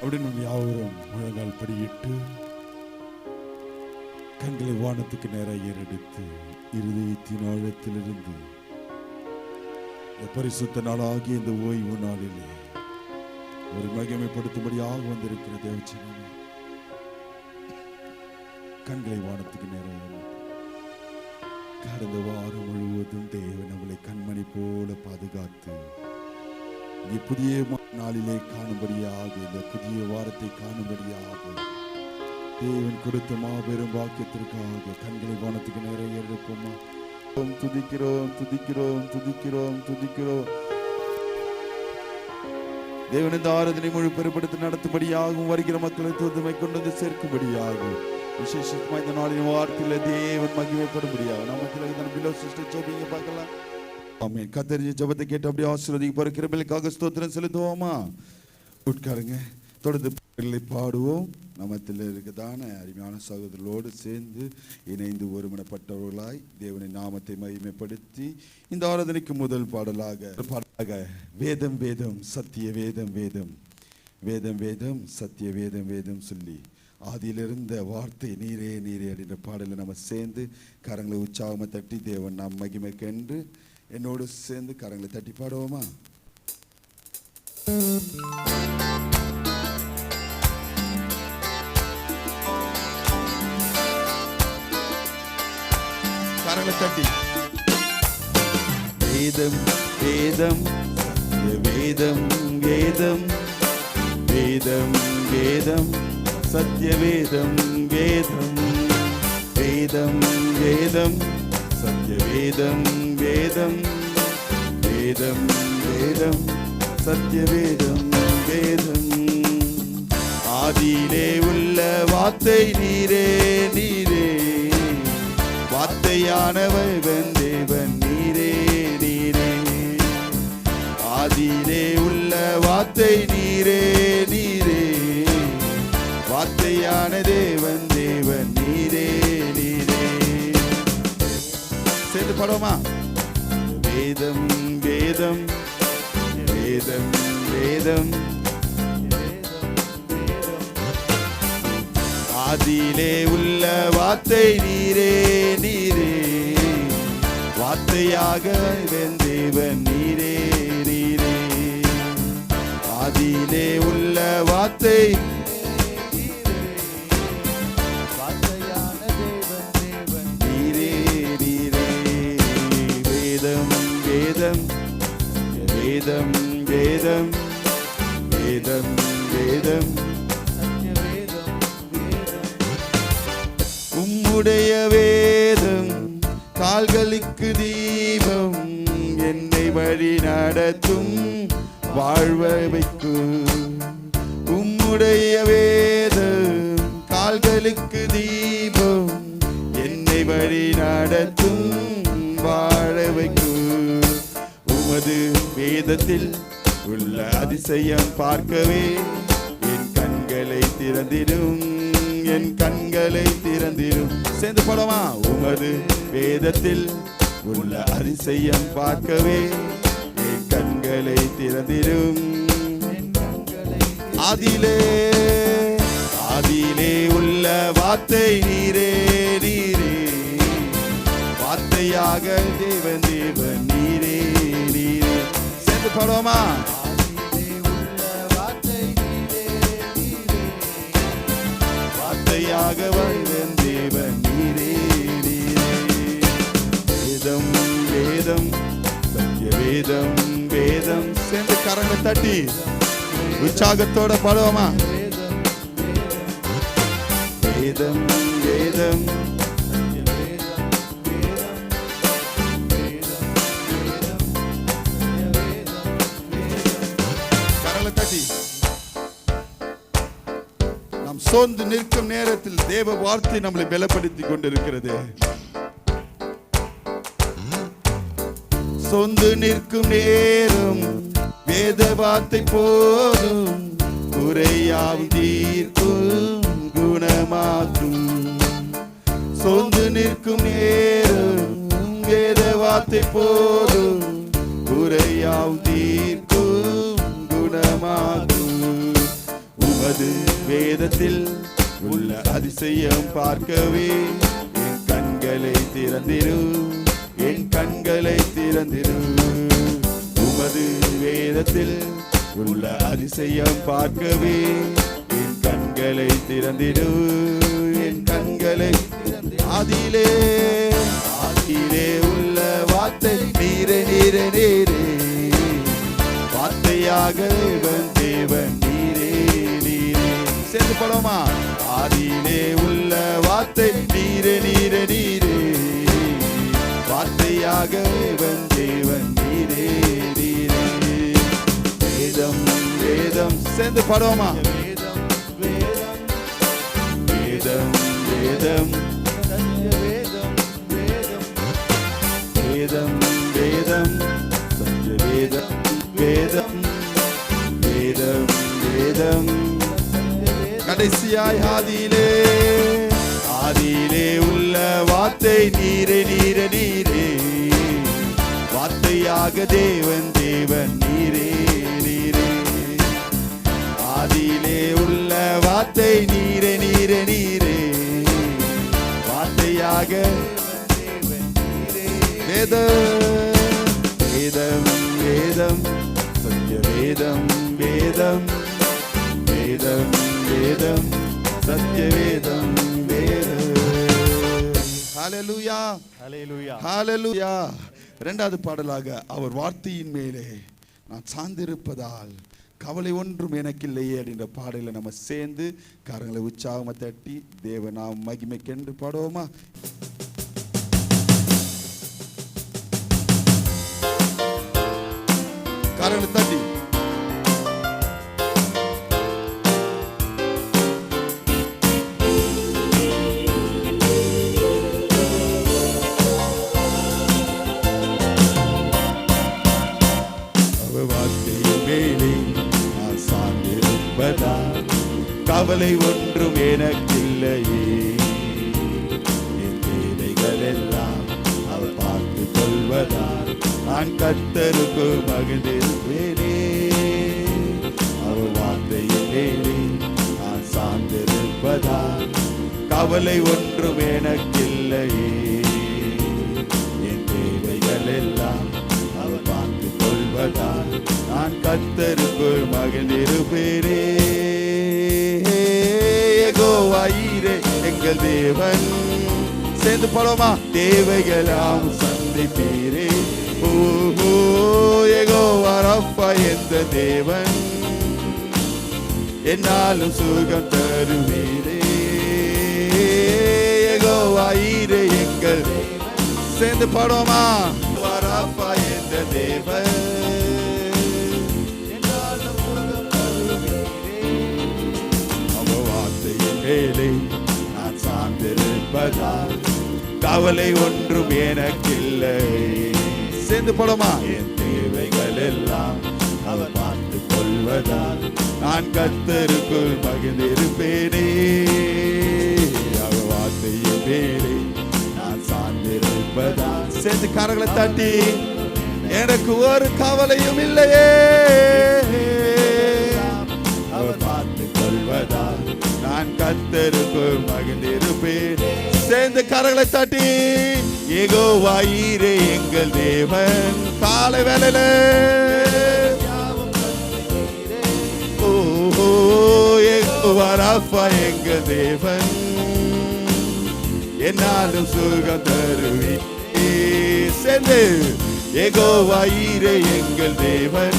அப்படின்னு நம்ம யாவரும் முழங்கால் படியிட்டு கண்களை வானத்துக்கு நேராக ஏறெடுத்து இருதயத்தின் ஆழத்திலிருந்து இந்த பரிசுத்த நாளாகிய இந்த ஓய்வு நாளிலே ஒரு மகிமைப்படுத்தும்படியாக வந்திருக்கிற தேவச்சனமே, கண்களை வானத்துக்கு நேராக கடந்த வாரம் முழுவதும் தேவன் நம்மளை கண்மணி போல பாதுகாத்து இந்த புதிய நாளிலே காணும்படியாக, இந்த புதிய வாரத்தை காணும்படியாக தேவன் கொடுத்த மாபெரும் வாக்கியத்திற்காக கண்களை வானத்துக்கு நேராக எழுப்போமா. துதிக்கிறோம் துதிக்கிறோம் துதிக்கிறோம் துதிக்கிறோம். தேவன் இந்த ஆராதனை முழு பெருப்படுத்தி நடத்தும்படியாகவும் வருகிற மக்களை தூதுமை கொண்டு வந்து சேர்க்கும்படியாகும். விசேஷமா இந்த நாளின் வார்த்தையில தேவன் மகிமைப்படும்படியாக நமக்கு பார்க்கலாம். ஆமென். கர்த்தர் ஜெபத்தை கேட்டு அப்படியே ஆசீர்வதிக்க போற கிருபைக்காக ஸ்தோத்திரம் செலுத்துவோமா. உட்காருங்க. தொடர்ந்து பாடுவோம். நமத்தில் இருக்கதான அருமையான சகோதரர்களோடு சேர்ந்து இணைந்து ஒருமனப்பட்டவர்களாய் தேவனின் நாமத்தை மகிமைப்படுத்தி இந்த ஆராதனைக்கு முதல் பாடலாக வேதம் வேதம் சத்திய வேதம் வேதம் வேதம் வேதம் சத்திய வேதம் வேதம் சொல்லி ஆதியிலிருந்த வார்த்தை நீரே நீரே அப்படின்ற பாடலை நம்ம சேர்ந்து கரங்களை உற்சாகமாக தட்டி தேவன் நாம் மகிமை கண்டு என்னோடு சேர்ந்து கரங்களை தட்டி பாடுவோமா. கரங்களை தட்டி வேதம் வேதம் வேதம் வேதம் வேதம் வேதம் சத்திய வேதம் வேதம் வேதம் வேதம் சத்திய வேதம் வேதம் வேதம் வேதம் சத்திய வேதம் வேதம். ஆதியிலே உள்ள வார்த்தை நீரே நீரே, வார்த்தையானவன் தேவன் நீரே நீரே. ஆதியிலே உள்ள வார்த்தை நீரே நீரே, வார்த்தையான தேவன் தேவன் நீரே நீரே. சேர்ந்து பாடுவோமா. வேதம் வேதம் வேதம் வேதம் ஆதியிலே உள்ள வார்த்தை நீரே நீரே, வார்த்தையாக தேவன் நீரே நீரே. ஆதியிலே உள்ள வார்த்தை வேதம் வேதம் வேதம் வேதம் உம்முடைய வேதம் கால்களுக்கு தீபம், என்னை வழி நடத்தும் வாழ்வ வைக்கும். உம்முடைய வேதம் கால்களுக்கு தீபம், என்னை வழி நடத்தும் வாழ வைக்கும். உமது வேதத்தில் உள்ள அதிசயம் பார்க்கவே என் கண்களை திறந்திடும், என் கண்களை திறந்திடும். சேர்ந்து போடமா. உமது வேதத்தில் உள்ள அதிசயம் பார்க்கவே என் கண்களை திறந்திடும். ஆதியிலே ஆதியிலே உள்ள வார்த்தை நீரே நீரே, வார்த்தையாக தேவன் தேவன் நீரே நீரே. சேர்ந்து பாடுவோமா. வார்த்தையாக வாழ்வன் தேவன் நீரே நீரே. வேதம் வேதம் சத்திய வேதம் வேதம். சேர்ந்து கரங்களை தட்டி உற்சாகத்தோட பாடுவோமா. வேதம் வேதம் சோர்ந்து நிற்கும் நேரத்தில் தேவ வார்த்தை நம்மளை பலப்படுத்தி கொண்டிருக்கிறது. சோர்ந்து நிற்கும் நேரம் வேத வார்த்தை போதும், குறையாவும் தீர்க்கும் குணமாக்கும். சோர்ந்து நிற்கும் நேரம் வேத வார்த்தை போதும், குறையாவும் தீர்க்கும் குணமாக்கும். உமது வேதத்தில் உள்ள அதிசயம் பார்க்கவே என் கண்களை திறந்திரு, என் கண்களை திறந்திரு. உமது வேதத்தில் உள்ள அதிசயம் பார்க்கவே என் கண்களை திறந்திரு, என் கண்களை. அதிலே ஆதியிலே உள்ள வார்த்தை நீரே நீரே நீரே, வார்த்தையாக தேவன் நீரே நீரே. சேர்ந்து படமா. ஆதியிலே உள்ள வார்த்தை நீரே நீரே நீரே, வார்த்தையாக தேவன் நீரே நீரே. வேதம் வேதம் சேர்ந்து படமா. வேதம் வேதம் வேதம் வேதம் வேதம் வேதம் சத்திய வேதம் வேதம் வேதம் வேதம். கடைசியாய் ஆதியிலே ஆதியிலே உள்ள வார்த்தை நீரே நீரே நீரே, வார்த்தையாக தேவன் நீரே நீரே. ஆதியிலே உள்ள வார்த்தை நீரே நீரே நீரே, வார்த்தையாக வேதம் வேதம் வேதம் சத்திய வேதம் வேதம் வேதம் வேதம் சத்திய வேதம் வேதம். ஹல்லேலூயா ஹல்லேலூயா ஹல்லேலூயா. இரண்டாவது பாடலாக அவர் வார்த்தையின் மேலே நான் சார்ந்திருப்பதால் கவலை ஒன்றும் எனக்கில்லையே அப்படின்ற பாடலை நம்ம சேர்ந்து கரங்களை உற்சாகமா தட்டி தேவ நாம் மகிமைக்கென்று பாடுவோமா? கரங்களை தட்டி கவலை ஒன்றும் எனக்கில்லையே, என் தேவைகள் எல்லாம் அவர் பார்த்து கொள்வதால் நான் கர்த்தருக்கு மகிழ்ந்திருப்பேனே. அவர் வார்த்தையின் மேலே நான் சார்ந்திருப்பதால் கவலை ஒன்றும் எனக்கில்லையே, என் தேவைகள் எல்லாம் அவர் பார்த்து கொள்வதால் நான் கர்த்தருக்கு மகிழ்ந்திருப்பேனே. யெகோவாயீரே எங்கள் தேவன், சேர்ந்து பாடுவோமா? தேவைகளாம் சந்திப்பீரே. ஓஹோ யெகோவா ரப்பா எந்த தேவன், என்னாலும் சுகம் தருவீரே. யெகோவாயீரே எங்கள் தேவன், சேர்ந்து பாடுவோமா? ரப்பா எந்த தேவன், மேலே நான் சார்ந்திருப்பதால் கவலை ஒன்றும் எனக்கில்லை. சேர்ந்து போடுமா? என் தேவைகள் எல்லாம் அவர் பார்த்து கொள்வதால் நான் கர்த்தருக்குள் மகிழ்ந்திருப்பேனே. அவர் வார்த்தையின் மேலே நான் சார்ந்திருப்பதால். சேர்ந்து கரங்களை தட்டி எனக்கு ஒரு கவலையும் இல்லையே, அவர் பார்த்து கொள்வதால் நான் கர்த்தருக்குள் மகிழ்ந்திருப்பேன். சேர்ந்து கரங்களை தட்டி யெகோவாயீரே எங்கள் தேவன். காலை வேளையில ஓஹோ யெகோவா ரப்பா எங்கள் தேவன், என்னாலும் சுகம் தருவீர். சேர்ந்து யெகோவாயீரே எங்கள் தேவன்,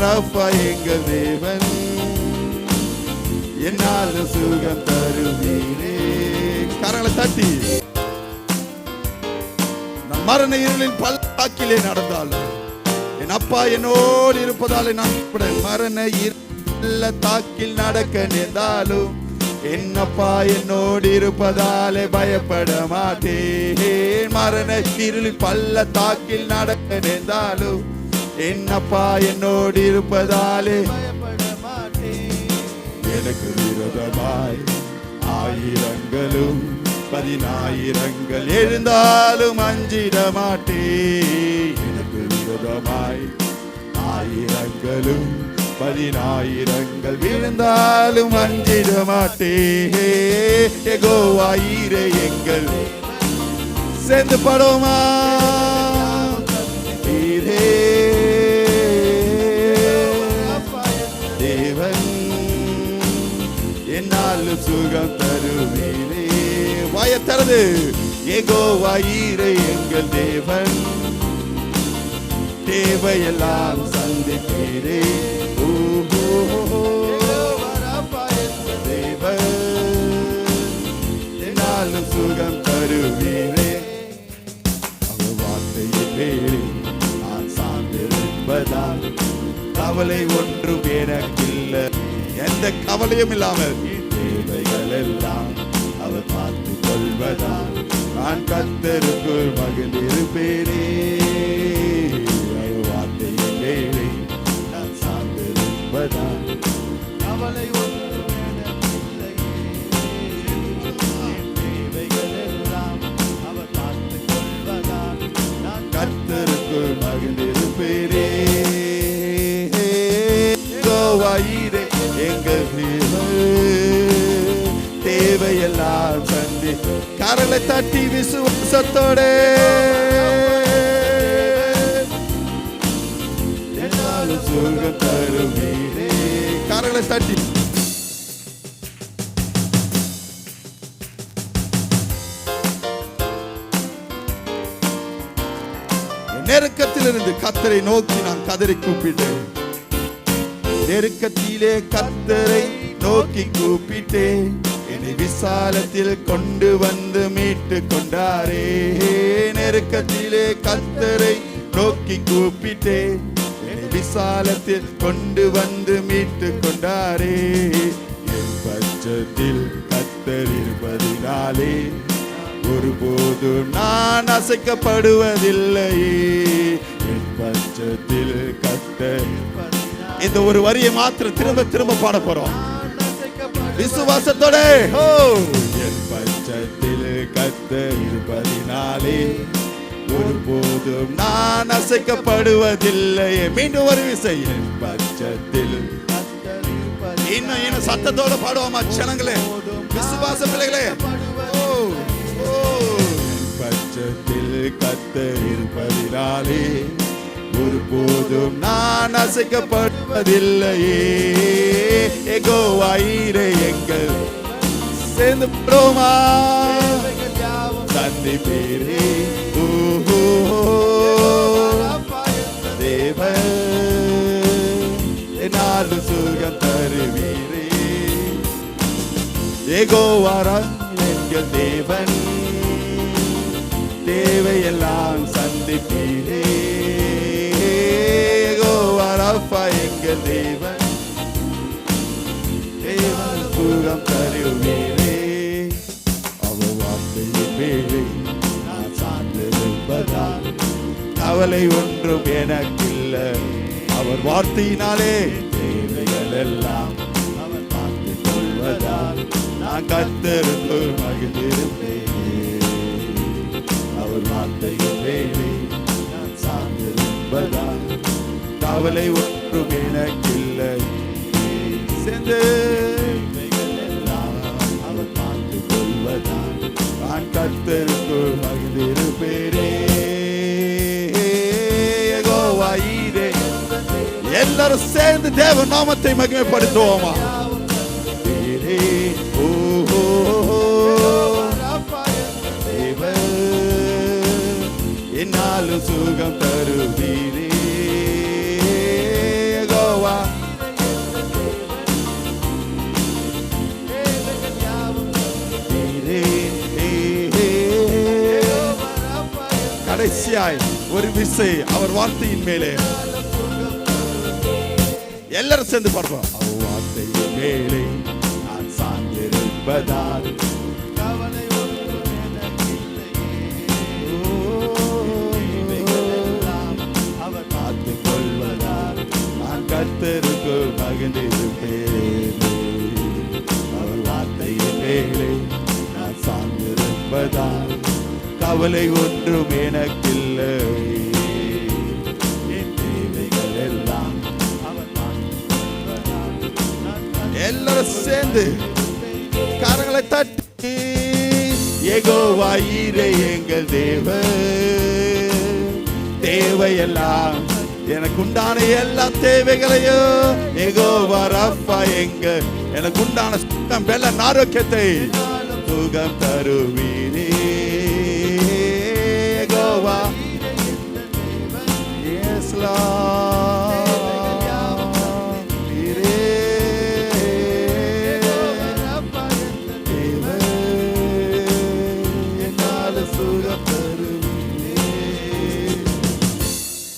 ரப்பா எங்கள் தேவன், என்னாலும் சுகம் தருவீரே. கரங்களை தட்டி நான் மரண இருளின் பள்ளத்தாக்கிலே நடந்தாலும் என் அப்பா என்னோடு இருப்பதாலே நான் மரண பள்ளத்தாக்கில் நடக்க நேர்ந்தாலும் என் அப்பா என்னோடு இருப்பதாலே பயப்பட மாட்டேன். மரண இருளின் பள்ளத்தாக்கில் நடக்க நேர்ந்தாலும் என் அப்பா என்னோடு இருப்பதாலே பயப்பட மாட்டேன். எனக்கு விரோதமாய் ஆயிரங்களும் 10,000 எழுந்தாலும் அஞ்சிட மாட்டேன். விரோதமாய் ஆயிரங்களும் 10,000 விழுந்தாலும் அஞ்சிட மாட்டேன். யெகோவா ஈரே எங்கள் சேர்ந்து படுமா ஈரே தேவன் என்னாலும் சுகம் தருவீரே. வாயை திறந்து யெகோவா ஈரே எங்கள் தேவன் தேவையெல்லாம் சந்திப்பீரே. தேவன் என்னாலும் சுகம் தருவீரே. அவர் வார்த்தையை பேரி நான் சார்ந்திருப்பதால் கவலை ஒன்றும் எனக்கில்லை. எந்த கவலையும் இல்லாமல் தேவைகள் எல்லாம் அவர் பார்த்து கொள்வதால் நான் கர்த்தருக்குள் மகிழ்ந்திருப்பேனே. அவர் வார்த்தையை பேரி நான் சார்ந்திருப்பதால் கவலை ஒன்றும் எனக்கில்லை. தேவைகள் எல்லாம் அவர் பார்த்து கொள்வதால் நான் கர்த்தருக்குள் மகிழ்ந்திருப்பேனே. யெகோவாயிரே எங்கள் தேவையெல்லாம் சந்தி. கரலை தட்டி விசுவாசத்தோடு என்னாலும் சுகம் தருவீரே. கரலை தட்டி நெருக்கத்திலிருந்து கர்த்தரை நோக்கி நான் கதறி கூப்பிட்டேன். நெருக்கத்திலே கர்த்தரை நோக்கி கூப்பிட்டேன். என்னை விசாலத்தில் கொண்டு வந்து மீட்டு கொண்டாரே. நெருக்கத்திலே கர்த்தரை நோக்கி கூப்பிட்டேன். என்னை விசாலத்தில் கொண்டு வந்து மீட்டு கொண்டாரே. என் பட்சத்தில் கர்த்தர் இருப்பதினாலே ஒருபோதும் நான் அசைக்கப்படுவதில்லையே. என் பட்சத்தில் கர்த்தர். இந்த ஒரு வரியை மாத்திரம் திரும்ப திரும்ப பாட போறோம் விசுவாசத்தோட. என் பட்சத்தில் கர்த்தர் இருப்பதினாலே ஒருபோதும் நான் அசைக்கப்படுவதில்லையே. மீண்டும் ஒரு விசை. என் பட்சத்தில் இன்னும் சத்தத்தோட பாடுவோமா ஜனங்களே, விசுவாச பிள்ளைகளே. பட்சத்தில் கர்த்தர் இருப்பதினாலே ஒருபோதும் நான் அசைக்கப்படுவதில்லையே. யெகோவாயிரே எங்கள் சேர்ந்து படுமா சந்திப்பீரே. தேவன் என்னாலும் சுகம் தருவீரே. யெகோவா எங்கள் தேவன் தேவையெல்லாம் சந்திப்பீரே. யெகோவா ராஃபா எங்கள் தேவன் தேவன் சுகம் தருவீரே. அவர் வார்த்தையை பேரி நான் சார்ந்திருப்பதால் கவலை ஒன்றும் எனக்கில்லை. அவர் வார்த்தையினாலே தேவைகள் எல்லாம் அவர் பார்த்து கொள்வதால் நான் கர்த்தருக்குள் மகிழ்ந்திருப்பேன். அவர் வார்த்தையை பேரி நான் சார்ந்திருப்பதால் கவலை ஒன்றும் எனக்கில்லை. சேர்ந்து எல்லாம் அவர் பார்த்து கொள்வதால் நான் கர்த்தருக்குள் மகிழ்ந்திருப்பேனே. யெகோவாயிரே எல்லாரும் சேர்ந்து தேவ நாமத்தை மகிமைப்படுத்துவோமா. என்னாலும் சுகம் தருவீரே. யெகோவா கடைசியாய் ஒரு விசை அவர் வார்த்தையின் மேலே எல்லாரும் சேர்ந்து பார்ப்போம். அவர் வார்த்தையின் மேலே நான் சார்ந்திருப்பதால் கவலை ஒன்றும் எனக்கில்லையே. அவர் பார்த்து கொள்வதால் நான் கர்த்தருக்குள் மகிழ்ந்திருப்பேன். அவர் வார்த்தையின் மேலே நான் சார்ந்திருப்பதால் கவலை ஒன்றும் எனக்கில்லை. சேர்ந்து கரங்களை தட்டி யெகோவா ஈரே எங்கள் தேவையெல்லாம் எனக்கு உண்டான எல்லா தேவைகளையும் யெகோவா ரப்பா எனக்கு உண்டான சுகம் பெல ஆரோக்கியத்தை சுகம் தருவீரே யெகோவா. எஸ் லார்ட்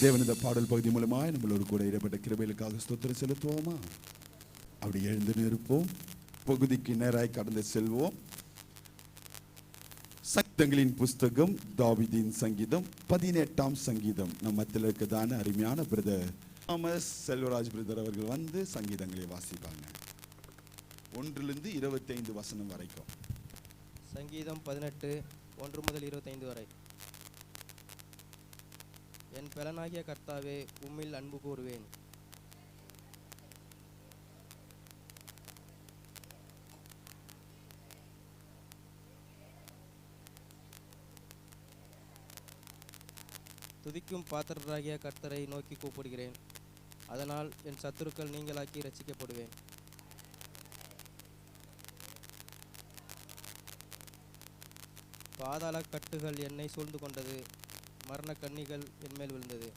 தேவன் இந்த பாடல் பகுதி மூலமாக நம்மளோடு கூட இடப்பட்ட கிருபைகளுக்காக ஸ்தோத்திரம் செலுத்துவோமா? அப்படி எழுந்து நிற்போம். பகுதிக்கு நேராய் கடந்து செல்வோம். சங்கீதங்களின் புஸ்தகம் தாவீதின் சங்கீதம் 18ஆம் சங்கீதம். நம்ம மத்தியில் இருக்கதான அருமையான பிரதர் தாமஸ் செல்வராஜ் பிரதர் அவர்கள் வந்து சங்கீதங்களை வாசிப்பாங்க. 1 to 25 வசனம் வரைக்கும். சங்கீதம் 18 1 முதல் 25 வரை. என் பெலனாகிய கர்த்தாவே, உம்மில் அன்பு கூறுவேன். துதிக்கும் பாத்திரராகிய கர்த்தரை நோக்கி கூப்பிடுகிறேன். அதனால் என் சத்துருக்கள் நீங்களாக்கி ரட்சிக்கப்படுவேன். பாதாள கட்டுகள் என்னை சூழ்ந்து கொண்டது, மரண கண்ணிகள் என்மேல் விழுந்தது.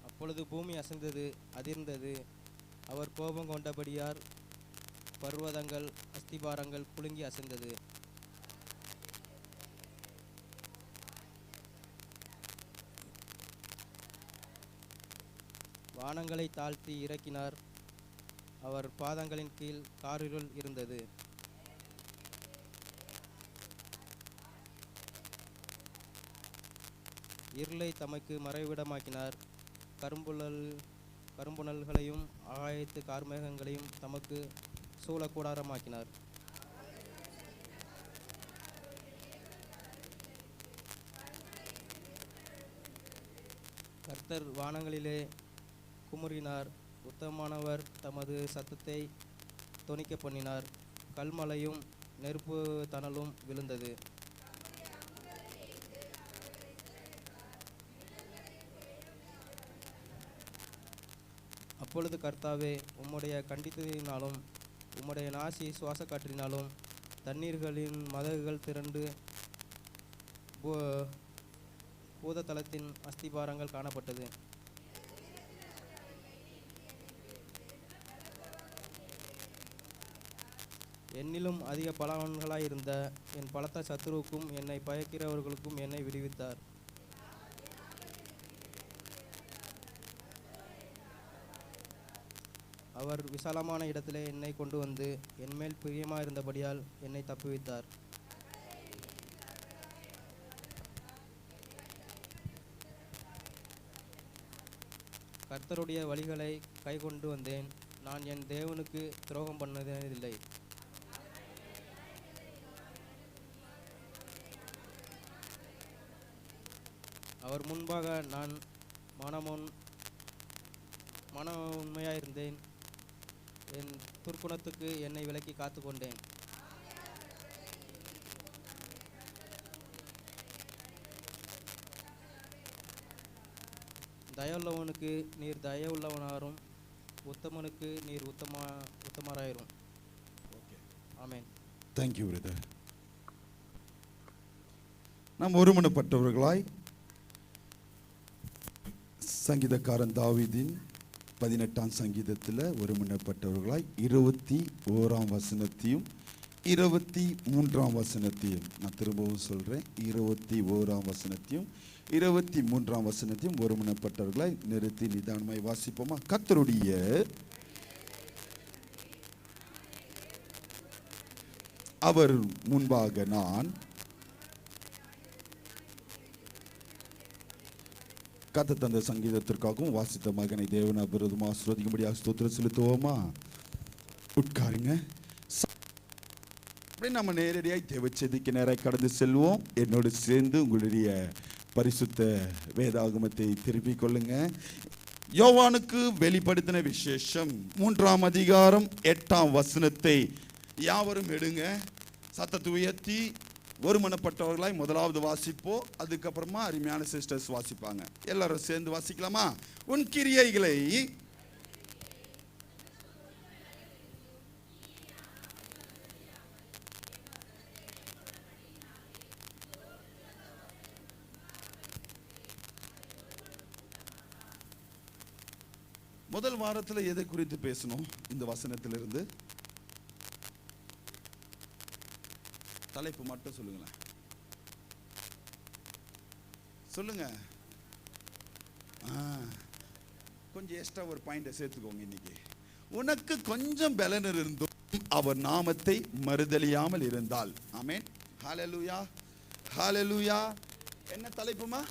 அப்பொழுது பூமி அசைந்தது, அதிர்ந்தது. அவர் கோபம் கொண்டபடியார் பர்வதங்கள் அஸ்திபாரங்கள் குலுங்கி அசைந்தது. வானங்களை தாழ்த்தி இறக்கினார். அவர் பாதங்களின் கீழ் காரிருள் இருந்தது. இருளை தமக்கு மறைவிடமாக்கினார். கரும்புணல்களையும் ஆகாயத்து கார்மேகங்களையும் தமக்கு சூழக்கூடாரமாக்கினார். கர்த்தர் வானங்களிலே குமுறினார். உத்தமமானவர் தமது சத்தத்தை தொனிக்க பண்ணினார். கல்மலையும் நெருப்பு தணலும் விழுந்தது. அப்பொழுது கர்த்தாவே, உம்முடைய கண்டித்ததினாலும் உம்முடைய நாசி சுவாச காற்றினாலும் தண்ணீர்களின் மதகுகள் திரண்டு பூதத்தலத்தின் அஸ்திபாரங்கள் காணப்பட்டது. என்னிலும் அதிக பலவான்களாயிருந்த என் பலத்த சத்துருவுக்கும் என்னை பயக்கிறவர்களுக்கும் என்னை விடுவித்தார். அவர் விசாலமான இடத்திலே என்னை கொண்டு வந்து என்மேல் பிரியமாயிருந்தபடியால் என்னை தப்புவித்தார். கர்த்தருடைய வழிகளை கை கொண்டு வந்தேன். நான் என் தேவனுக்கு துரோகம் பண்ணதில்லை. அவர் முன்பாக நான் மன உண்மையாயிருந்தேன். என் துர்க்குணத்துக்கு என்னை விலக்கி காத்து கொண்டேன். தயவுள்ளவனுக்கு நீர் தயவுள்ளவனாரும் உத்தமனுக்கு நீர் உத்தமராயிரும். ஆமென். Thank you brother. நாம் ஒருமனப்பட்டவர்களாய் சங்கீதக்காரன் தாவீதின் 18ஆம் சங்கீதத்தில் ஒருமனப்பட்டவர்களாய் 21ஆம் வசனத்தையும் 23ஆம் வசனத்தையும் நான் திரும்பவும் சொல்கிறேன், 21ஆம் வசனத்தையும் 23ஆம் வசனத்தையும் ஒருமனப்பட்டவர்களாய் நிறுத்தி நிதானமாய் வாசிப்போமா? கர்த்தருடைய அவர் முன்பாக நான் கத்த தந்த சங்கீதத்திற்காகவும் வாசித்த மகனை தேவன விரோதமா ஆசீர்வதிக்கும்படியாக ஸ்தோத்திரம் செலுத்துவோமா? உட்காருங்க. அப்படி நம்ம நேரடியாக தேவச்செதிக்கு நேராக கடந்து செல்வோம். என்னோடு சேர்ந்து உங்களுடைய பரிசுத்த வேதாகமத்தை திருப்பிக் கொள்ளுங்க. யோவானுக்கு வெளிப்படுத்தின விசேஷம் 3ஆம் அதிகாரம் 8ஆம் வசனத்தை யாவரும் எடுங்க, சத்தத்தை உயர்த்தி ஒருமனப்பட்டவர்களாய் முதலாவது வாசிப்போம். அதுக்கப்புறமா அருமையான சிஸ்டர்ஸ் வாசிப்பாங்க. எல்லாரும் சேர்ந்து வாசிக்கலாமா? உன் கிரியைகளை முதல் வாரத்தில் எதை குறித்து பேசணும்? இந்த வசனத்திலிருந்து தலைப்பு மட்டும் சொல்லுங்களேன். சொல்லுங்க. கொஞ்சம் எக்ஸ்ட்ரா ஒரு பாயிண்ட சேர்த்துக்கோங்க. இன்னைக்கு உனக்கு கொஞ்சம் பலன் இருந்தும் அவர் நாமத்தை மறுதலியாமல் இருந்தால். ஆமென். ஹல்லேலூயா, ஹல்லேலூயா. என்ன தலைப்புமா?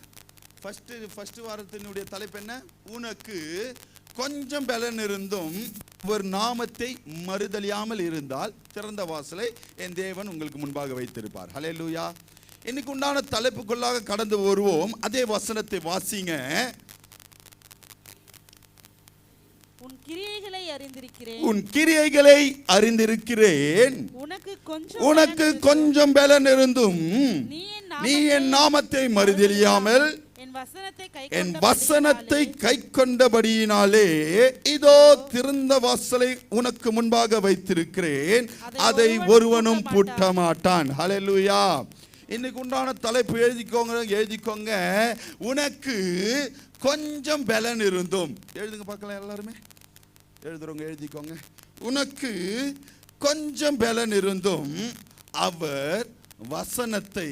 ஃபர்ஸ்ட் வாரத்தினுடைய தலைப்பு என்ன? உனக்கு கொஞ்சம் பலன் இருந்தும் ஒரு நாமத்தை மறுதலியாமல் இருந்தால் திறந்த வாசலை என் தேவன் உங்களுக்கு முன்பாக வைத்திருப்பார். ஹல்லேலூயா. இன்னைக்கு உண்டான தலைப்புக்குள்ளாக கடந்து வருவோம். அதே வசனத்தை வாசிங்க. உன் கிரியைகளை அறிந்திருக்கிறேன், உன் கிரியைகளை அறிந்திருக்கிறேன், உனக்கு கொஞ்சம் பலன் இருந்தும் நீ என் நாமத்தை மறுதலியாமல் என் வசனத்தை கை கொண்டபடியினாலே இதோ திறந்த வாசலை உனக்கு முன்பாக வைத்திருக்கிறேன், அதை ஒருவனும் பூட்ட மாட்டான். ஹல்லேலூயா. இன்னைக்கு உண்டான தலைப்பு எழுதிக்கோங்க. உனக்கு கொஞ்சம் பலன் இருந்தும். எழுதுங்க பார்க்கலாம். எல்லாருமே எழுதுறவங்க எழுதிக்கோங்க. உனக்கு கொஞ்சம் பலன் இருந்தும் அவர் வசனத்தை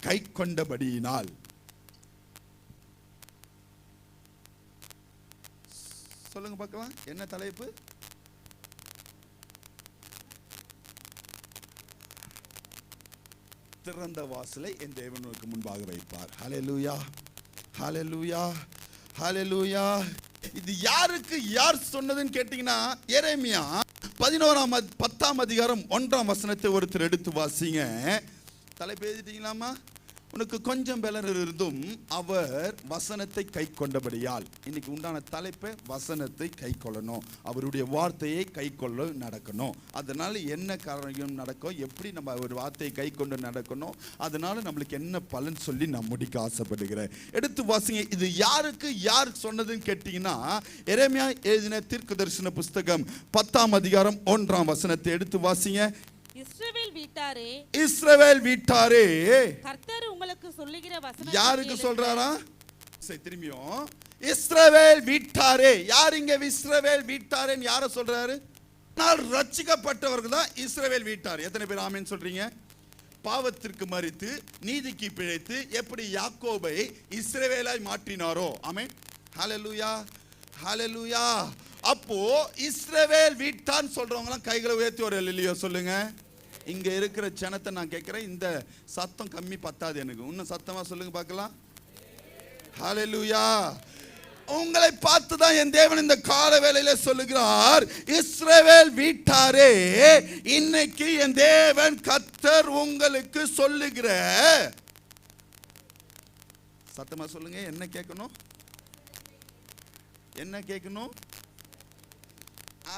கை கொண்டபடியினால். சொல்லுங்க பார்க்கலாம். என்ன தலைப்பு? திறந்த வாசலை என் தேவனுக்கு முன்பாக வைப்பார். ஹல்லேலூயா, ஹல்லேலூயா, ஹல்லேலூயா. இது யாருக்கு யார் சொன்னதுன்னு கேட்டீங்கன்னா, எரேமியா 10ஆம் அதிகாரம் 1ஆம் வசனத்தை ஒருத்தர் எடுத்து வாசிங்க. தலைப்பு எழுதிட்டீங்களாமா? உனக்கு கொஞ்சம் பலன் இருந்தும் அவர் வசனத்தை கை கொண்டபடியால். இன்னைக்கு உண்டான தலைப்பை வசனத்தை கை கொள்ளணும், அவருடைய வார்த்தையை கை கொள்ள நடக்கணும். அதனால என்ன காரணம் நடக்கும், எப்படி நம்ம ஒரு வார்த்தையை கை கொண்டு நடக்கணும், அதனால நம்மளுக்கு என்ன பலன் சொல்லி நான் முடிக்க ஆசைப்படுகிறேன். எடுத்து வாசிங்க. இது யாருக்கு யார் சொன்னதுன்னு கேட்டீங்கன்னா, எரேமியா எழுதின தீர்க்கதரிசன புஸ்தகம் 10ஆம் அதிகாரம் 1ஆம் வசனத்தை எடுத்து வாசிங்க. இஸ்ரவேல் வீட்டாரே, கர்த்தர் உங்களுக்கு சொல்லுகிற வசனம். யாருக்கு சொல்றாரா? திரும்பியும் இஸ்ரவேல் வீட்டாரே. யார் இங்க இஸ்ரவேல் வீட்டாரேன்னு யார சொல்றாரு? நான் ரட்சிக்கப்பட்டவர்கள் தான் இஸ்ரவேல் வீட்டார். எத்தனை பேர் ஆமென் சொல்றீங்க? பாவத்திற்கு மரித்து நீதிக்கு பிழைத்து எப்படி யாக்கோபை இஸ்ரவேலாய் மாற்றினாரோ. ஆமென். ஹல்லேலூயா, ஹல்லேலூயா. அப்போ இஸ்ரவேல் வீட்டான் சொல்றவங்க கைகளை உயர்த்தி ஒரு அல்லேலூயா சொல்லுங்க. இங்க இருக்கிற ஜனத்தை நான் கேட்கிறேன், இந்த சத்தம் கம்மி பத்தாது எனக்கு, இன்னும் சத்தமா சொல்லுங்க பார்க்கலாம். ஹல்லேலூயா. உங்களை பார்த்து தான் என் தேவன் இந்த கால வேளையில சொல்லுகிறார், இஸ்ரவேல் வீட்டாரே, இன்னைக்கு என் தேவன் கர்த்தர் உங்களுக்கு சொல்லுகிற. சத்தமா சொல்லுங்க. என்ன கேட்கணும்? என்ன கேட்கணும்?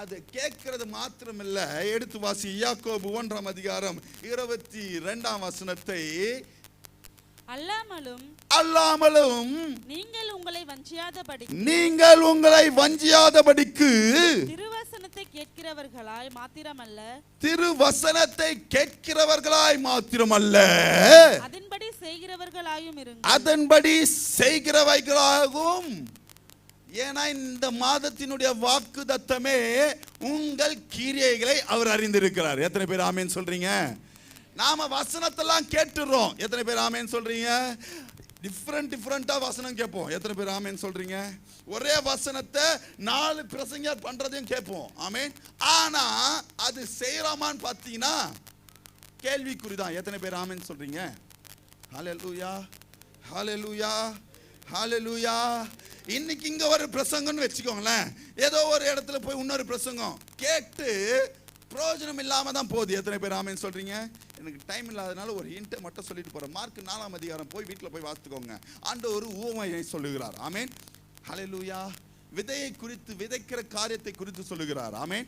அது கேட்கிறது மாத்திரமில்ல. எடுத்து வாசி. யாக்கோபு 1ஆம் அதிகாரம் 22ஆம் வசனத்தை. அல்லாமலும் நீங்கள் உங்களை வஞ்சியாதபடிக்கு திருவசனத்தை கேட்கிறவர்களாய் மாத்திரமல்ல அதன்படி செய்கிறவைகளாகும். ஏன்னா இந்த மாதத்தினுடைய வாக்குத்தத்தமே உங்கள் கிரியைகளை அவர் அறிந்திருக்கிறார். எத்தனை பேர் ஆமென் சொல்றீங்க? நாம வசனத்தெல்லாம் கேட்டுறோம். எத்தனை பேர் ஆமென் சொல்றீங்க? டிஃப்ரெண்டா வசனம் கேட்போம். எத்தனை பேர் ஆமென் சொல்றீங்க? ஒரே வசனத்தை 4 பிரசங்கர் பண்றதையும் கேட்போம். ஆமென். ஆனா அது செய்யறாமான்னு பார்த்தீங்கன்னா கேள்விக்குறிதான். எத்தனை பேர் ஆமென் சொல்றீங்க? ஹல்லேலூயா, ஹல்லேலூயா, ஹல்லேலூயா. இன்னைக்கு இங்க ஒரு பிரசங்கம்னு வச்சுக்கோங்களேன். ஏதோ ஒரு இடத்துல போய் இன்னொரு பிரசங்கம் கேட்டு பிரயோஜனம் இல்லாம தான் போகுது. எத்தனை பேர் ஆமென் சொல்றீங்க? எனக்கு டைம் இல்லாதனால ஒரு ஹிண்ட் மட்டும் சொல்லிட்டு போறேன். மார்க் 4ஆம் அதிகாரம் போய் வீட்டுல போய் வாசித்துக்கோங்க. ஆண்டவர் ஒரு உவமையை சொல்லுகிறார். ஆமென், ஹல்லேலூயா. விதையை குறித்து, விதைக்கிற காரியத்தை குறித்து சொல்லுகிறார். ஆமென்.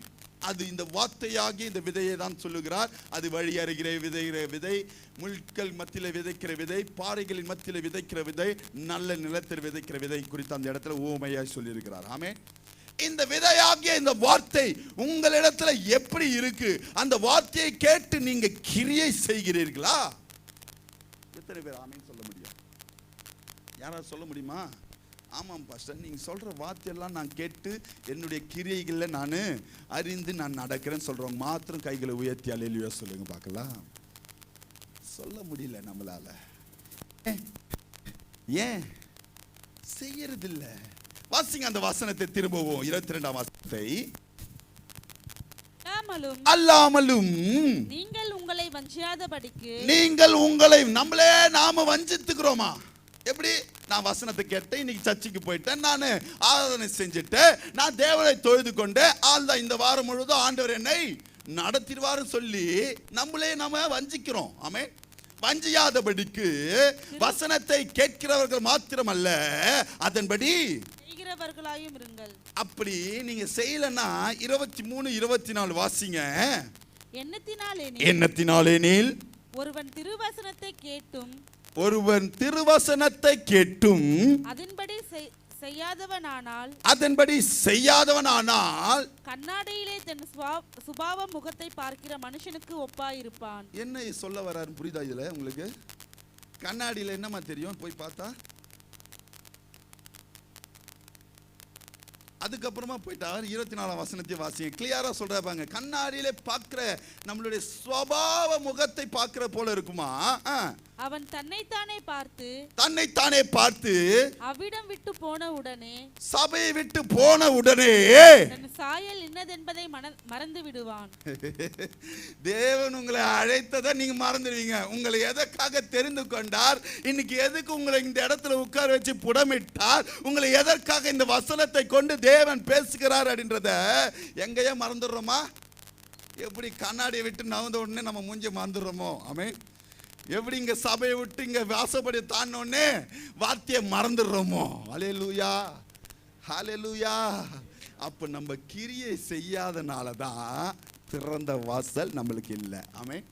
அது இந்த வார்த்தையாகி இந்த விதையை தான் சொல்லுகிறார். அது வழி அருகிற விதைக்கிற விதை, முள்கள் மத்தியில விதைக்கிற விதை, பாறைகளின் மத்தியில விதைக்கிற விதை, நல்ல நிலத்தில் விதைக்கிற விதை குறித்து அந்த இடத்துல உவமையாய் சொல்லியிருக்கிறார். ஆமென். இந்த விதையாகிய இந்த வார்த்தை உங்களிடத்துல எப்படி இருக்கு? அந்த வார்த்தையை கேட்டு நீங்க கிரியை செய்கிறீர்களா? எத்தனை பேர் ஆமென் சொல்ல முடியும்? யாராவது சொல்ல முடியுமா? ஆமாம் பாஸ்டர், நீங்க சொல்ற வார்த்தையெல்லாம் நான் கேட்டு என்னுடைய கிரியைகளை நான் அறிந்து நான் நடக்கிறேன்னு சொல்றவங்க மாத்திரம் கைகளை உயர்த்தி அல்லேலூயா சொல்லுங்க பார்க்கலாம். சொல்ல முடியல நம்மளால. ஏன் செய்யறது இல்ல? வாசிங்க அந்த வசனத்தை திரும்பவும், 22ஆம் வசனத்தை. அல்லாமலும் நீங்கள் உங்களை வஞ்சியாதபடிக்கு. நீங்கள் உங்களை நம்மளே நாம வஞ்சித்துக்கிறோமா? எப்படி? நான் வசனத்தை கேட்டேன், இன்னைக்கு சர்ச்சுக்கு போயிட்டேன், நான் ஆராதனை செஞ்சுட்டேன், நான் தேவனை தொழுது கொண்டேன், ஆள்தான் இந்த வாரம் முழுவதும் ஆண்டவர் என்னை நடத்திடுவாரு சொல்லி நம்மளே நாம வஞ்சிக்கிறோம். ஆமென். வஞ்சியாதபடிக்கு வசனத்தை கேட்கிறவர்கள் மாத்திரமல்ல, அதன்படி செய்கிறவர்களாயும் இருங்கள். அப்படி நீங்க செய்யலன்னா 23, 24 வாசிங்க. எண்ணத்தினாலேனில் ஒருவன் திருவசனத்தை கேட்டும் அதன்படி செய்யாதவனானால் கண்ணாடியிலே தன் சுபாவ முகத்தை பார்க்கிற மனுஷனுக்கு ஒப்பாயிருப்பான். என்ன சொல்ல வர்றாரு புரியுதா இதுல உங்களுக்கு? கண்ணாடியில என்னமா தெரியும் போய் பார்த்தா? அதுக்கப்புறமா போயிட்டார் 24ஆம் வசனத்தை வாசிங்க. கிளியரா சொல்றாங்க. கண்ணாடியிலே பார்க்கிற நம்மளுடைய சுபாவ முகத்தை பார்க்கிற போல இருக்குமா? அவன் தன்னைத்தானே பார்த்து அவ்விடம் விட்டு போன உடனே, சபையை விட்டு போன உடனே தன் சாயல் இன்னதென்பதை மறந்து விடுவான். தேவன் உங்களை அழைத்ததை நீங்க மறந்துடுவீங்க. உங்களை எதற்காக தெரிந்து கொண்டார், இன்னைக்கு எதுக்கு உங்களை இந்த இடத்துல உட்கார வச்சு புடமிட்டார், உங்களை எதற்காக இந்த வசனத்தை கொண்டு தேவன் பேசுகிறார் அப்படின்றத எங்கேயே மறந்துடுறோமா? எப்படி கண்ணாடியை விட்டு நவந்த உடனே நம்ம மூஞ்சி மறந்துடுறோமோ? ஆமென். எப்படி இங்க சபையை விட்டு இங்க வாசப்படி தாண்டோடனே வார்த்தையை மறந்துடுறோமோ? ஹல்லேலூயா, ஹல்லேலூயா. அப்ப நம்ம கிரியை செய்யாதனால தான் திறந்த வாசல் நம்மளுக்கு இல்லை. ஆமென்.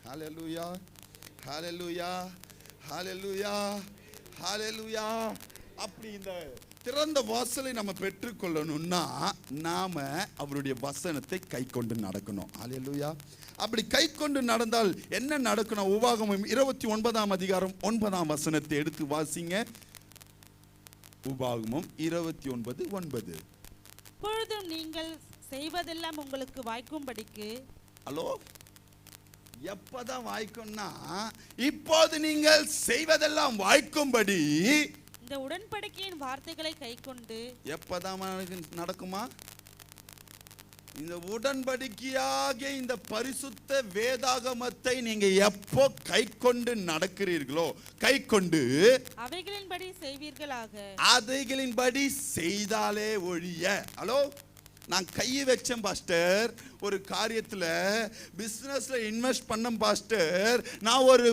ஹல்லேலூயா, ஹல்லேலூயா, ஹல்லேலூயா, ஹல்லேலூயா. அப்படி இந்த திறந்த வாசலை நம்ம பெற்றுக்கொள்ளணும்னா நாம அவருடைய வசனத்தை கை கொண்டு நடக்கணும். ஹல்லேலூயா. அப்படி கை கொண்டு நடந்தால் என்ன நடக்கணும்? உபாகமம் 29ஆம் அதிகாரம் 9ஆம் வசனத்தை எடுத்து வாசிங்க. உபாகமம் 29:9. இப்பொழுதும் நீங்கள் செய்வதெல்லாம் உங்களுக்கு வாய்க்கும்படிக்கு. ஹலோ, எப்பதான் வாய்க்கும்னா இப்போது நீங்கள் செய்வதெல்லாம் வாய்க்கும்படி இந்த உடன்படிக்கையின் வார்த்தைகளை கைக்கொண்டு. எப்பதான் நடக்குமா? இந்த உடன்படிக்கையாகிய இந்த பரிசுத்த வேதாகமத்தை நீங்க எப்போ கை கொண்டு நடக்கிறீர்களோ, கை கொண்டு அவைகளின்படி செய்வீர்களாக. அவைகளின்படி செய்தாலே ஒழிய. ஹலோ, நான் கையை வச்சேன் பாஸ்டர், ஒரு காரியத்தில் பிஸ்னஸில் இன்வெஸ்ட் பண்ணேன் பாஸ்டர், நான் ஒரு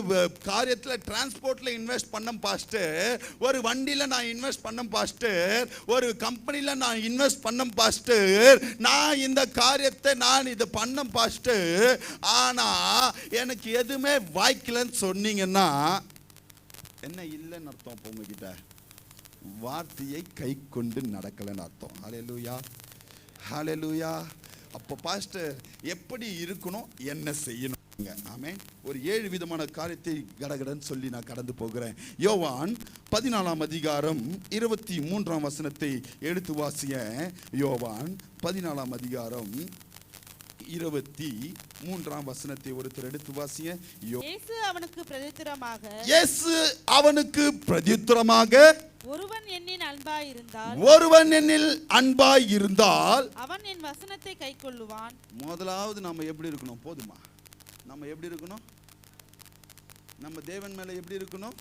காரியத்தில் டிரான்ஸ்போர்ட்டில் இன்வெஸ்ட் பண்ணேன் பாஸ்டர், ஒரு வண்டியில் நான் இன்வெஸ்ட் பண்ணேன் பாஸ்டர், ஒரு கம்பெனியில் நான் இன்வெஸ்ட் பண்ணேன் பாஸ்டர், நான் இந்த காரியத்தை நான் இதை பண்ணேன் பாஸ்டர், ஆனால் எனக்கு எதுவுமே வாய்க்கலன்னு சொன்னீங்கன்னா என்ன இல்லைன்னு அர்த்தம்? அப்போ உங்ககிட்ட வார்த்தையை கை கொண்டு நடக்கலைன்னு அர்த்தம். ஹல்லேலூயா, ஹல்லேலூயா. அப்போ பாஸ்டர் எப்படி இருக்கணும், என்ன செய்யணும்? ஆமென். ஒரு 7 விதமான காரியத்தை கடகடன்னு சொல்லி நான் கடந்து போகிறேன். யோவான் 14ஆம் அதிகாரம் 23ஆம் வசனத்தை எடுத்து வாசிய. யோவான் 14ஆம் அதிகாரம் 23ஆம் வசனத்தை ஒருத்தர் எடுத்து வாசிய. இயேசு அவனுக்கு பிரதியுத்தரமாக ஒருவன் என்னில் அன்பாய் இருந்தால் அவன் என் வசனத்தை கைக்கொள்ளுவான். முதலாவது நம்ம எப்படி இருக்கணும்? போதுமா? நம்ம எப்படி இருக்கணும்? நம்ம தேவன் மேல எப்படி இருக்கணும்?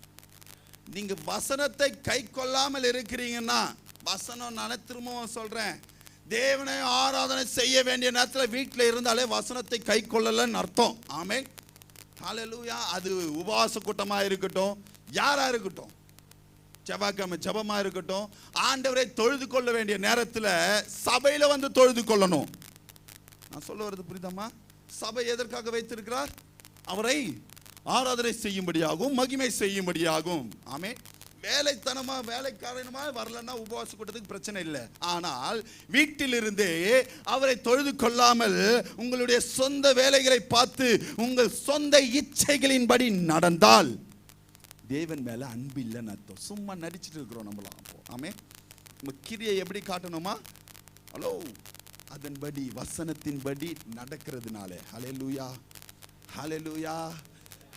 நீங்க வசனத்தை கை கொள்ளாமல் இருக்கிறீங்கன்னா, வசனம் நான் திரும்பவும் சொல்றேன், தேவனை ஆராதனை செய்ய வேண்டிய நேரத்தில் வீட்டில் இருந்தாலே வசனத்தை கை கொள்ளலன்னு அர்த்தம். ஆமென், ஹல்லேலூயா. அது உபவாச கூட்டமாக இருக்கட்டும், யாரா இருக்கட்டும், செவ்வாய்க்கிழமை ஜெபமா இருக்கட்டும், ஆண்டவரை தொழுது கொள்ள வேண்டிய நேரத்தில் சபையில வந்து தொழுது கொள்ளணும். நான் சொல்ல வர்றது புரியுதாமா? சபை எதற்காக வைத்திருக்கிறார்? அவரை ஆராதனை செய்யும்படியாகும், மகிமை செய்யும்படியாகும். ஆமென். வேலைத்தனமா வேலைக்காரனமா வரலன்னா உபவாச கூட்டத்துக்கு பிரச்சனை இல்லை. ஆனால் வீட்டிலிருந்தே அவரை தொழுது கொள்ளாமல் உங்களுடைய சொந்த வேலைகளை பார்த்து உங்கள் சொந்த இச்சைகளின்படி நடந்தால் தேவன் மேல அன்பு இல்லைன்னு அர்த்தம். சும்மா நடிச்சுட்டு இருக்கிறோம் நம்மளாம். அப்போ ஆமென். நம்ம கிரியை எப்படி காட்டணுமா? ஹலோ, அதன்படி வசனத்தின்படி நடக்கிறதுனால. ஹல்லேலூயா, ஹல்லேலூயா,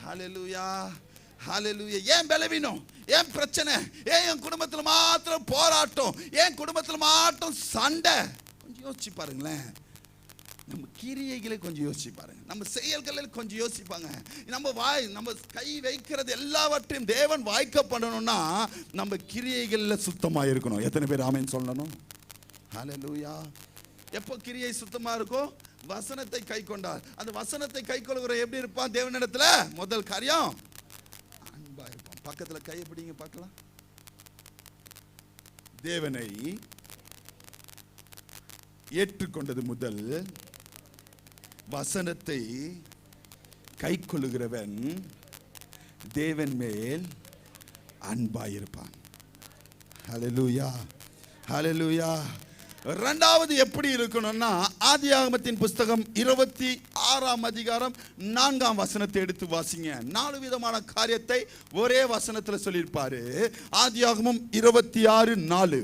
ஹல்லேலூயா, ஹல்லேலூயா. ஏன் பலவீனம், ஏன் பிரச்சனை, ஏன் என் குடும்பத்தில் மாத்திரம் போராட்டம், ஏன் குடும்பத்தில் மாத்திரம் சண்டை? கொஞ்சம் யோசிச்சு பாருங்களேன். நம்ம கிரியைகளை கொஞ்சம் யோசிச்சு பாருங்க, நம்ம செயல்களில் கொஞ்சம் யோசிப்பாங்க. நம்ம கை வைக்கிறது எல்லாவற்றையும் தேவன் வாய்க்க பண்ணணும்னா நம்ம கிரியைகளில் சுத்தமாக இருக்கணும். எத்தனை பேர் ஆமென் சொல்லணும்? ஹல்லேலூயா. எப்போ கிரியை சுத்தமா இருக்கும்? வசனத்தை கை கொண்டார். அந்த வசனத்தை கை கொள்கிற எப்படி இருப்பான் தேவனிடத்துல? முதல் காரியம் அன்பா இருப்பான். பக்கத்துல கையை பிடிங்க பார்க்கலாம். தேவனை ஏற்றுக்கொண்டது முதல் வசனத்தை கை கொள்ளுகிறவன் தேவன் மேல் அன்பாயிருப்பான். ஹல்லேலூயா, ஹல்லேலூயா. இரண்டாவது எப்படி இருக்கணும்னா, ஆதியாகமத்தின் புஸ்தகம் 26ஆம் அதிகாரம் 4ஆம் வசனத்தை எடுத்து வாசிங்க. 4 விதமான காரியத்தை ஒரே வசனத்தில் சொல்லியிருப்பாரு. ஆதியாகமம் 26:4.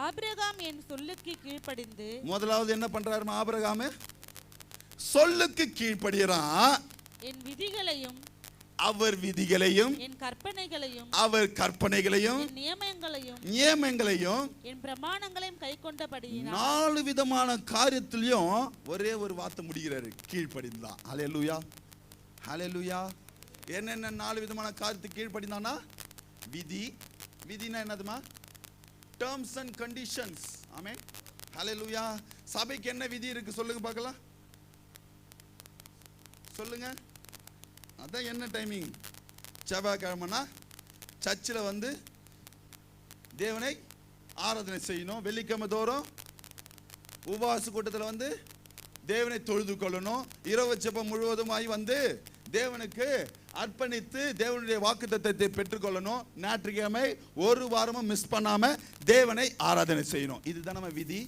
ஆபிரகாம் என் சொல்லுக்கு கீழ்ப்படிந்து. முதலாவது என்ன பண்றாரு ஆபிரகாம்? சொல்லுக்கு கீழ்ப்படுகிறான். என் விதிகளையும் அவர் விதிகளையும் என் கற்பனைகளையும் அவர் கற்பனைகளையும் என் நியமங்களையும் என் பிரமாணங்களையும் கைக்கொண்டபடியினால் 4 விதமான காரியத்திலையும் ஒரே ஒரு வார்த்தை முடிகிறாரு, கீழ்ப்படிந்தான். ஹல்லேலூயா, ஹல்லேலூயா. என்னென்ன 4 விதமான காரியத்துக்கு கீழ்ப்படிந்தானா? விதினா என்னதுமா? Terms and conditions. Amen, hallelujah. சபைக்கு என்ன விதி இருக்கு சொல்லுங்க பார்க்கலாம், சொல்லுங்க. அதான் என்ன டைமிங்? செவ்வாய்க்கிழமைனா சர்ச்சில் வந்து தேவனை ஆராதனை செய்யணும். வெள்ளிக்கிழமை தோறும் உபவாச கூட்டத்தில் வந்து தேவனை தொழுது கொள்ளணும். இரவு ஜெபம் முழுவதுமாய் வந்து தேவனுக்கு அர்ப்பணித்து தேவனுடைய வாக்குத்தத்தத்தை பெற்றுக்கொள்ளணும். ஞாயிற்றுக்கிழமை ஒரு வாரமும் மிஸ் பண்ணாம தேவனை ஆராதனை செய்யணும். இதுதான் நம்ம விதி.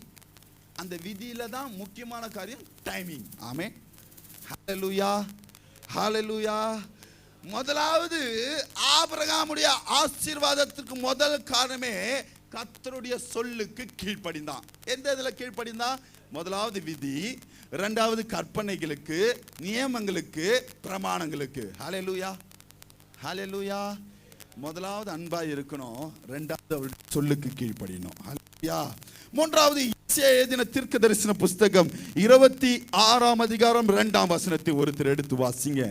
அந்த விதியில தான் முக்கியமான காரியம் டைமிங். ஆமென், ஹல்லேலூயா, ஹல்லேலூயா. முதலாவது ஆபிரகாமுடைய ஆசீர்வாதத்துக்கு முதல் காரணமே கர்த்தருடைய சொல்லுக்கு கீழ்ப்படிந்தான். எந்த இதுல கீழ்ப்படிந்தான்? முதலாவது விதி, இரண்டாவது கற்பனைகளுக்கு, நியமங்களுக்கு, பிரமாணங்களுக்கு. ஹல்லேலூயா, ஹல்லேலூயா. முதலாவது அன்பாய் இருக்கணும், இரண்டாவது அவருடைய சொல்லுக்கு கீழ்ப்படியணும். ஹல்லேலூயா. மூன்றாவது எழுதின தீர்க்க தரிசன புஸ்தகம் 26ஆம் அதிகாரம் 2ஆம் வசனத்தை ஒருத்தர் எடுத்து வாசிங்க.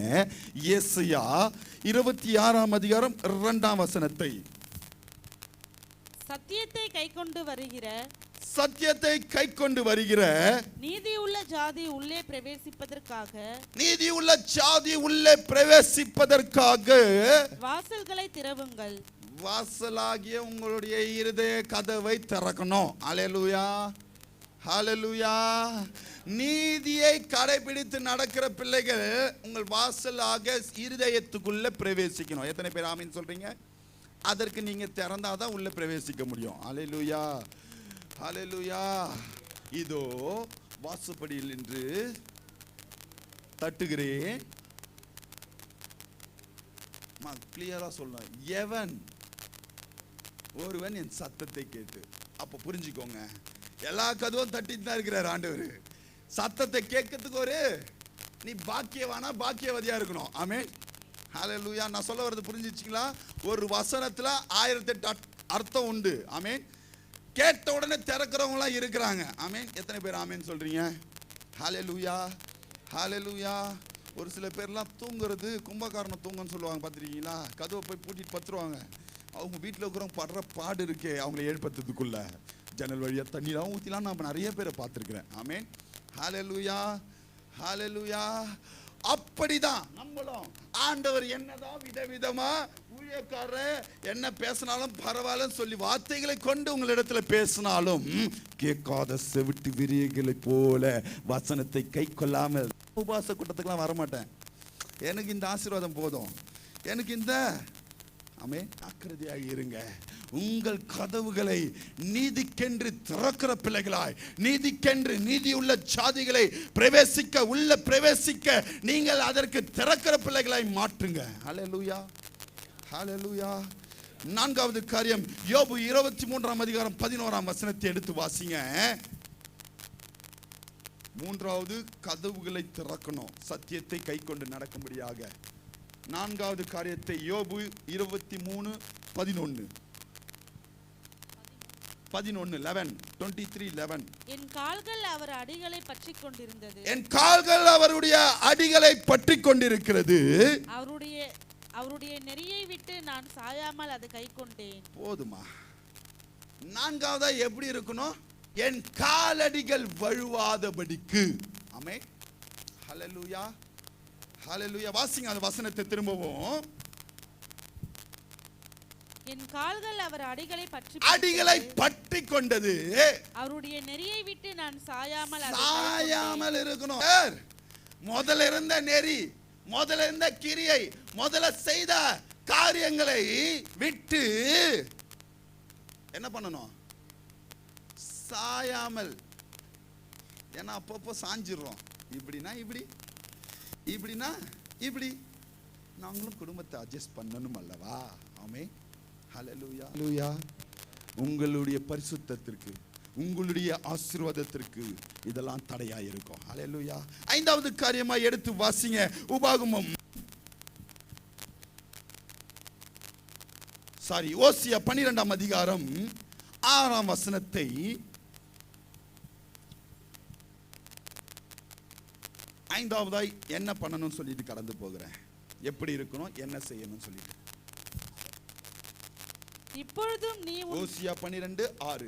ஏசாயா 26ஆம் அதிகாரம் 2ஆம் வசனத்தை. சத்தியத்தை கைக்கொண்டு வருகிற நீதியுள்ள ஜாதி உள்ளே பிரவேசிப்பதற்காக வாசல்களை திறவுங்கள். வாசலாகிய உங்களுடைய இருதய கதவை திறக்கணும். ஹல்லேலூயா, ஹல்லேலூயா. நீதியை கடைபிடித்து நடக்கிற பிள்ளைகள் உங்கள் வாசலாக இருதயத்துக்குள்ள பிரவேசிக்கணும். எத்தனை பேர் ஆமீன் சொல்றீங்க? அதற்கு நீங்க திறந்தாதான் உள்ள பிரவேசிக்க முடியும். ஹல்லேலூயா, ஹல்லேலூயா. இதோ வாசப்படியில் நின்று தட்டுகிறேன். கிளியரா சொல்லணும். எவன் ஒருவன் என் சத்தத்தை கேட்டு. அப்ப புரிஞ்சுக்கோங்க, எல்லா கதவும் தட்டிட்டு தான் இருக்கிறார் ஆண்டவர். சத்தத்தை கேட்கறதுக்கு ஒரு நீ பாக்கியவானா பாக்கியவதியா இருக்கணும். ஆமென், ஹல்லேலூயா. நான் சொல்ல வர்றது புரிஞ்சுச்சுங்களா? ஒரு வசனத்துல 1008 அர்த்தம் உண்டு. ஆமென். கேட்ட உடனே திறக்கிறவங்களாம் இருக்கிறாங்க. ஆமென். எத்தனை பேர் ஆமென் சொல்றீங்க? ஹல்லேலூயா, ஹல்லேலூயா. ஒரு சில பேர்லாம் தூங்குறது கும்பகாரணம் தூங்கன்னு சொல்லுவாங்க, பார்த்துருக்கீங்களா? கதவை போய் பூட்டிட்டு பத்துருவாங்க. அவங்க வீட்டில் இருக்கிறவங்க படுற பாடு இருக்கே அவங்களை எழுப்பத்துக்குள்ள. ஜன்னல் வழியா தண்ணீராகவும் ஊத்திலாம் நான் நிறைய பேரை பார்த்திருக்கிறேன். ஆமென். ஹalleluya, ஹalleluya. அப்படிதான் நம்மளும் ஆண்டவர் என்னதான் விதவிதமா ஊழியக்காரர் என்ன பேசினாலும் பரவாயில்ல சொல்லி வார்த்தைகளை கொண்டு உங்களிடத்துல பேசினாலும் கேட்காத செவிட்டு விரியர்களை போல வசனத்தை கை கொள்ளாமல் உபவாச கூட்டத்துக்கெல்லாம் வரமாட்டேன். எனக்கு இந்த ஆசீர்வாதம் போதும், எனக்கு இந்த ஆமென். அக்கிரதையாக இருங்க. உங்கள் கதவுகளை நீதிக்கென்று திறக்கிற பிள்ளைகளாய், நீதிக்கென்று நீதியுள்ள ஜாதிகளை பிரவேசிக்க நீங்கள் அதற்கு திறக்கிற பிள்ளைகளாய் மாற்றுங்க. ஹல்லேலூயா, ஹல்லேலூயா. நான்காவது காரியம், யோபு 23ஆம் அதிகாரம் 11ஆம் வசனத்தை எடுத்து வாசிங்க. மூன்றாவது, கதவுகளை திறக்கணும் சத்தியத்தை கை கொண்டு நடக்கும்படியாக. நான்காவது காரியத்தை யோபு 23:11 என் கால்கள் அவர் அடிகளை பற்றிக் கொண்டிருந்தது. என் கால்கள் அவருடைய அடிகளை பற்றிக் கொண்டிருக்கிறது. அவருடைய நெறியை விட்டு நான் சாயாமல் அதை கை கொண்டேன். போதுமா? நான்காவதா எப்படி இருக்கணும்? என் காலடிகள் வழுவாதபடிக்கு. ஆமென். ஹல்லேலூயா, ஹல்லேலூயா. வாசிங்க அந்த வசனத்தை திரும்பவும். என் கால்கள் அவர் அடிகளை பற்றி கொண்டது. அவருடைய நெறியை விட்டு நான் சாயாமல் இருக்கணும். முதல்ல இருந்த நெறி, முதல்ல இருந்த கிரியை, முதல்ல செய்த காரியங்களை விட்டு என்ன பண்ணணும்? சாயாமல். ஏன்னா அப்பப்போ சாஞ்சிடுறோம். இப்படின்னா இப்படி, இப்படின்னா இப்படி. நாங்களும் குடும்பத்தை அட்ஜஸ்ட் பண்ணணும் அல்லவா? ஆமென். ஹல்லேலூயா, ஹல்லேலூயா. உங்களுடைய பரிசுத்தத்திற்கு, உங்களுடைய ஆசீர்வாதத்திற்கு இதெல்லாம் தடையா இருக்கும். ஹல்லேலூயா. ஐந்தாவது காரியமா எடுத்து வாசிங்க. உபாகமம் ஓசியா 12ஆம் அதிகாரம் 6ஆம் வசனத்தை ஐந்தாவதாய் என்ன பண்ணணும்னு சொல்லிட்டு கடந்து போகிறேன். எப்படி இருக்கணும், என்ன செய்யணும்னு சொல்லிட்டு. இப்பொழுதும் நீ ஓசியா 12:6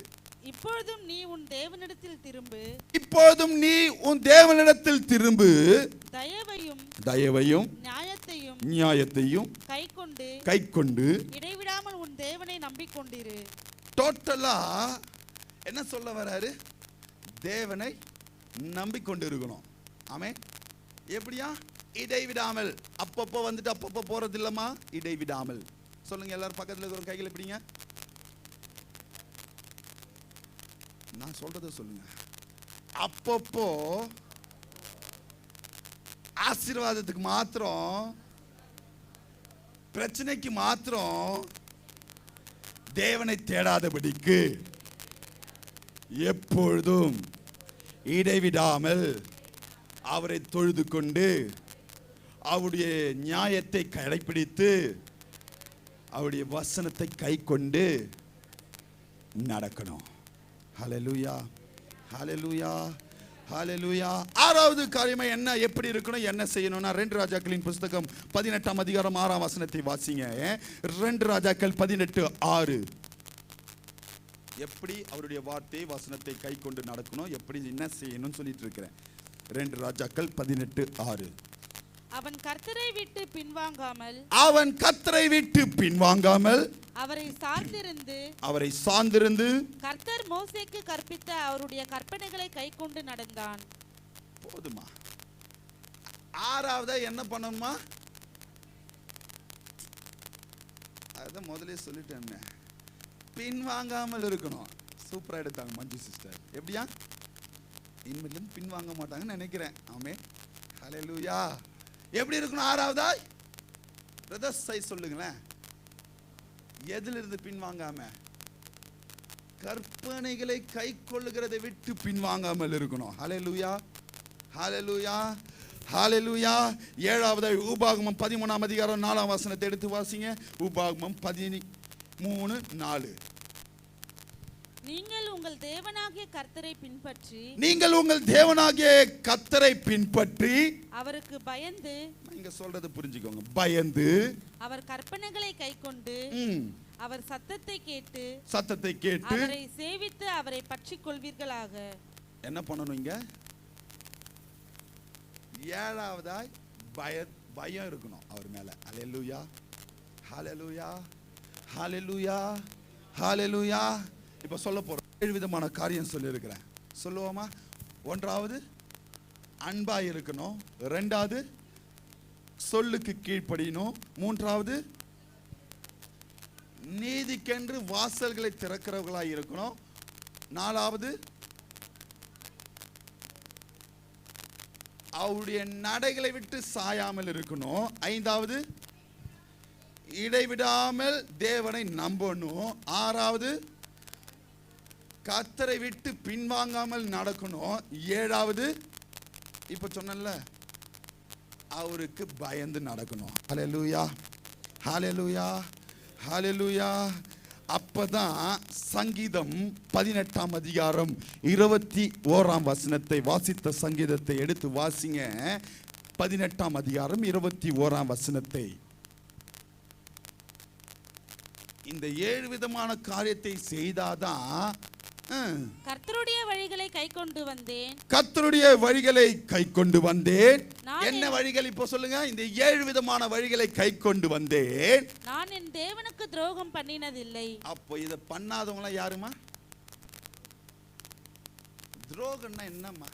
இப்பொழுதும் நீ உன் தேவனிடத்தில் திரும்பு. இப்பொழுதும் நீ உன் தேவனிடத்தில் திரும்பு. தயவையும் நியாயத்தையும் கைக்கொண்டு இடைவிடாமல் உன் தேவனை நம்பிக்கொண்டிரு. டோட்டலா என்ன சொல்ல வராரு? தேவனை நம்பிக்கொண்டு இருக்கணும். ஆமென். எப்படியா? இடைவிடாமல். அப்பப்போ வந்துட்டு அப்பப்போ போறது இல்லமா? இடைவிடாமல். சொல்லுங்க எல்லாரும் பக்கத்துல இருக்கிற கைகளை பிடிங்க. நான் சொல்றத சொல்லுங்க. அப்பப்போ ஆசீர்வாதத்துக்கு மாத்திரம், பிரச்சனைக்கு மாத்திரம் தேவனை தேடாதபடிக்கு எப்பொழுதும் இடைவிடாமல் அவரை தொழுது கொண்டு அவருடைய நியாயத்தை கடைபிடித்து அவருடைய வசனத்தை கை கொண்டு நடக்கணும். ஹல்லேலூயா, ஹல்லேலூயா, ஹல்லேலூயா. ஆறாவது காரியமா என்ன, எப்படி இருக்கணும், என்ன செய்யணும்னா 2 ராஜாக்களின் புஸ்தகம் 18ஆம் அதிகாரம் 6ஆம் வசனத்தை வாசிங்க. 2 ராஜாக்கள் 18:6. எப்படி அவருடைய வார்த்தை வசனத்தை கை கொண்டு நடக்கணும், எப்படி என்ன செய்யணும்னு சொல்லிட்டு இருக்கிறேன். 2 ராஜாக்கள் 18:6. அவன் கர்த்தரை விட்டு பின்வாங்காமல் அவரை சார்ந்திருந்து கர்த்தர் மோசேக்கு கற்பித்த அவருடைய கற்பனைகளை கைக்கொண்டு நடந்தான். போதுமா? ஆறாவதா என்ன பண்ணணுமா? அதான் முதலே சொல்லிட்டேன், பின்வாங்காமல் இருக்கணும். சூப்பரா எடுத்தாங்க மஞ்சு சிஸ்டர். எப்படியா? இனிமேலும் பின்வாங்க மாட்டாங்கன்னு நினைக்கிறேன். ஆமென். ஹல்லேலூயா. எப்படி இருக்கணும்? ஆறாவதா பிரதர்ஸ் சைஸ் சொல்லுங்களேன். எதில் இருந்து பின்வாங்காம? கற்பனைகளை கை கொள்ளுகிறதை விட்டு பின்வாங்காமல் இருக்கணும். ஹல்லேலூயா, ஹல்லேலூயா, ஹல்லேலூயா. ஏழாவது உபாகமம் 13ஆம் அதிகாரம் 4ஆம் வசனத்தை எடுத்து வாசிங்க. உபாகமம் 13:4. நீங்கள் உங்கள் தேவனாகிய கர்த்தரை பின்பற்றி அவருக்கு பயந்து, நீங்க சொல்றது புரிஞ்சுக்கோங்க, பயந்து அவர் கற்பனைகளை கைக்கொண்டு அவர் சத்தத்தை கேட்டு அவரை சேவித்து அவரை பற்றிக் கொள்வீர்களாக. என்ன பண்ணணும் இங்க? ஏழாவதாய் பயம் இருக்கணும் அவர் மேல. ஹல்லேலூயா, ஹல்லேலூயா, ஹல்லேலூயா, ஹல்லேலூயா. இப்ப சொல்ல போறோம். 7 விதமான காரியம் சொல்லி இருக்கிறேன். சொல்லுவோமா? ஒன்றாவது அன்பா இருக்கணும், இரண்டாவது சொல்லுக்கு கீழ்ப்படியணும், மூன்றாவது நீதிக்கென்று வாசல்களை திறக்கிறவர்களாய் இருக்கணும், நாலாவது அவருடைய நடைகளை விட்டு சாயாமல் இருக்கணும், ஐந்தாவது இடைவிடாமல் தேவனை நம்பணும், ஆறாவது கர்த்தரை விட்டு பின்வாங்காமல் நடக்கணும், ஏழாவது இப்ப சொன்னல அவருக்கு பயந்து நடக்கணும். ஹல்லேலூயா, ஹல்லேலூயா, ஹல்லேலூயா. அப்பதான் சங்கீதம் 18ஆம் அதிகாரம் 21ஆம் வசனத்தை வாசித்த சங்கீதத்தை எடுத்து வாசிங்க. 18ஆம் அதிகாரம் 21ஆம் வசனத்தை. இந்த 7 விதமான காரியத்தை செய்தாதான் கர்த்தருடைய வழிகளை கைக்கொண்டு வந்தேன். கர்த்தருடைய வழிகளை கைக்கொண்டு வந்தேன். என்ன வழிகள் இப்போ சொல்லுங்க? இந்த 7 விதமான வழிகளை கைக்கொண்டு வந்தேன். நான் என் தேவனுக்கு துரோகம் பண்ணினதில்லை. அப்போ இத பண்ணாதவங்க யாருமா? துரோகம்னா என்னம்மா?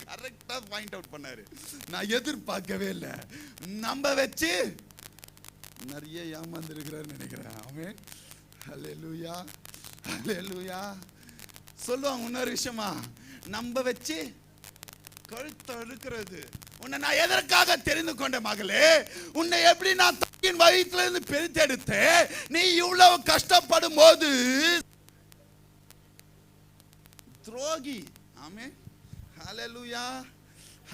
கரெக்டா பாயிண்ட் அவுட் பண்ணாரு. நான் எதிர்பார்க்கவே இல்லை. நம்ப வச்சு நிறைய ஏமாந்து இருக்கிறார் நினைக்கிறேன். ஆமென், ஹல்லேலூயா, ஹல்லேலூயா. சொல்லுவாங்க இன்னொரு விஷயமா, நம்ப வச்சு கழுத்தை அறுக்கிறது. உன்னை நான் எதற்காக தெரிந்து கொண்ட மகளே? உன்னை எப்படி நான் தாயின் வயிற்றில இருந்து பிரித்தெடுத்தேன்? நீ இவ்வளவு கஷ்டப்படும் போது துரோகி. ஆமென், ஹல்லேலூயா,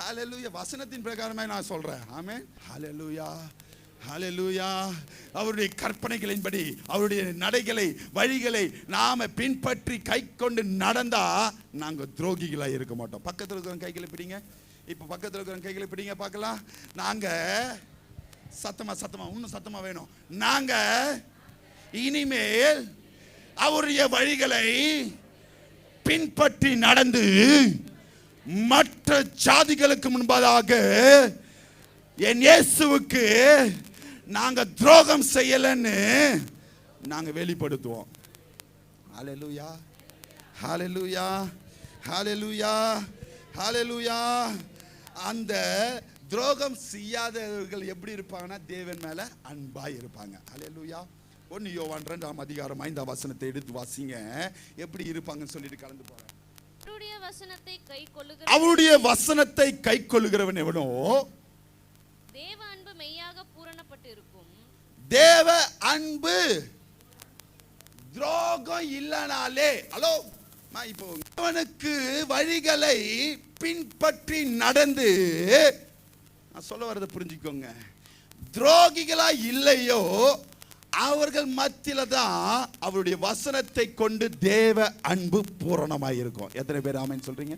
ஹல்லேலூயா. வசனத்தின் பிரகாரமே நான் சொல்றேன். ஆமென், ஹல்லேலூயா, ஹல்லேலூயா. அவருடைய கற்பனைகளின்படி அவருடைய நடைகளை வழிகளை நாம பின்பற்றி கை கொண்டு நடந்தா நாங்க துரோகிகளா இருக்க மாட்டோம். பக்கத்தில் இருக்கிற கைகளை பிடிங்க. இப்ப பக்கத்தில் இருக்கிற கைகளை பிடிங்க பார்க்கலாம். நாங்க சத்தமா இன்னும் சத்தமா வேணும். நாங்க இனிமேல் அவருடைய வழிகளை பின்பற்றி நடந்து மற்ற ஜாதிகளுக்கு முன்பதாக என் இயேசுவுக்கு நாங்க துரோகம் செய்யலன்னு நாங்க வெளிப்படுத்துவோம். ஹல்லேலூயா, ஹல்லேலூயா, ஹல்லேலூயா, ஹல்லேலூயா. அந்த துரோகம் செய்யாதவர்கள் எப்படி இருப்பாங்கன்னா தேவன் மேல அன்பாய் இருப்பாங்க. ஹல்லேலூயா. 1 யோவான் 2ஆம் அதிகாரம் 5ஆம் வசனத்தை எடுத்து வாசிங்க. எப்படி இருப்பாங்கன்னு சொல்லிட்டு கலந்து போறேன். அவருடைய வசனத்தை கை கொள்ளுகிறவன் எவனோ தேவ அன்பு மெய்யாக பூரணப்பட்டு இருக்கும். தேவ அன்பு துரோகம் இல்லனாலே. ஹலோ, இப்போ அவனுக்கு வழிகளை பின்பற்றி நடந்து, நான் சொல்ல வரதை புரிஞ்சுக்கோங்க, துரோகிகளா இல்லையோ அவர்கள் மத்தியில தான் அவருடைய வசனத்தை கொண்டு தேவ அன்பு பூரணமாய் இருக்கும். எத்தனை பேர் ஆமென் சொல்றீங்க?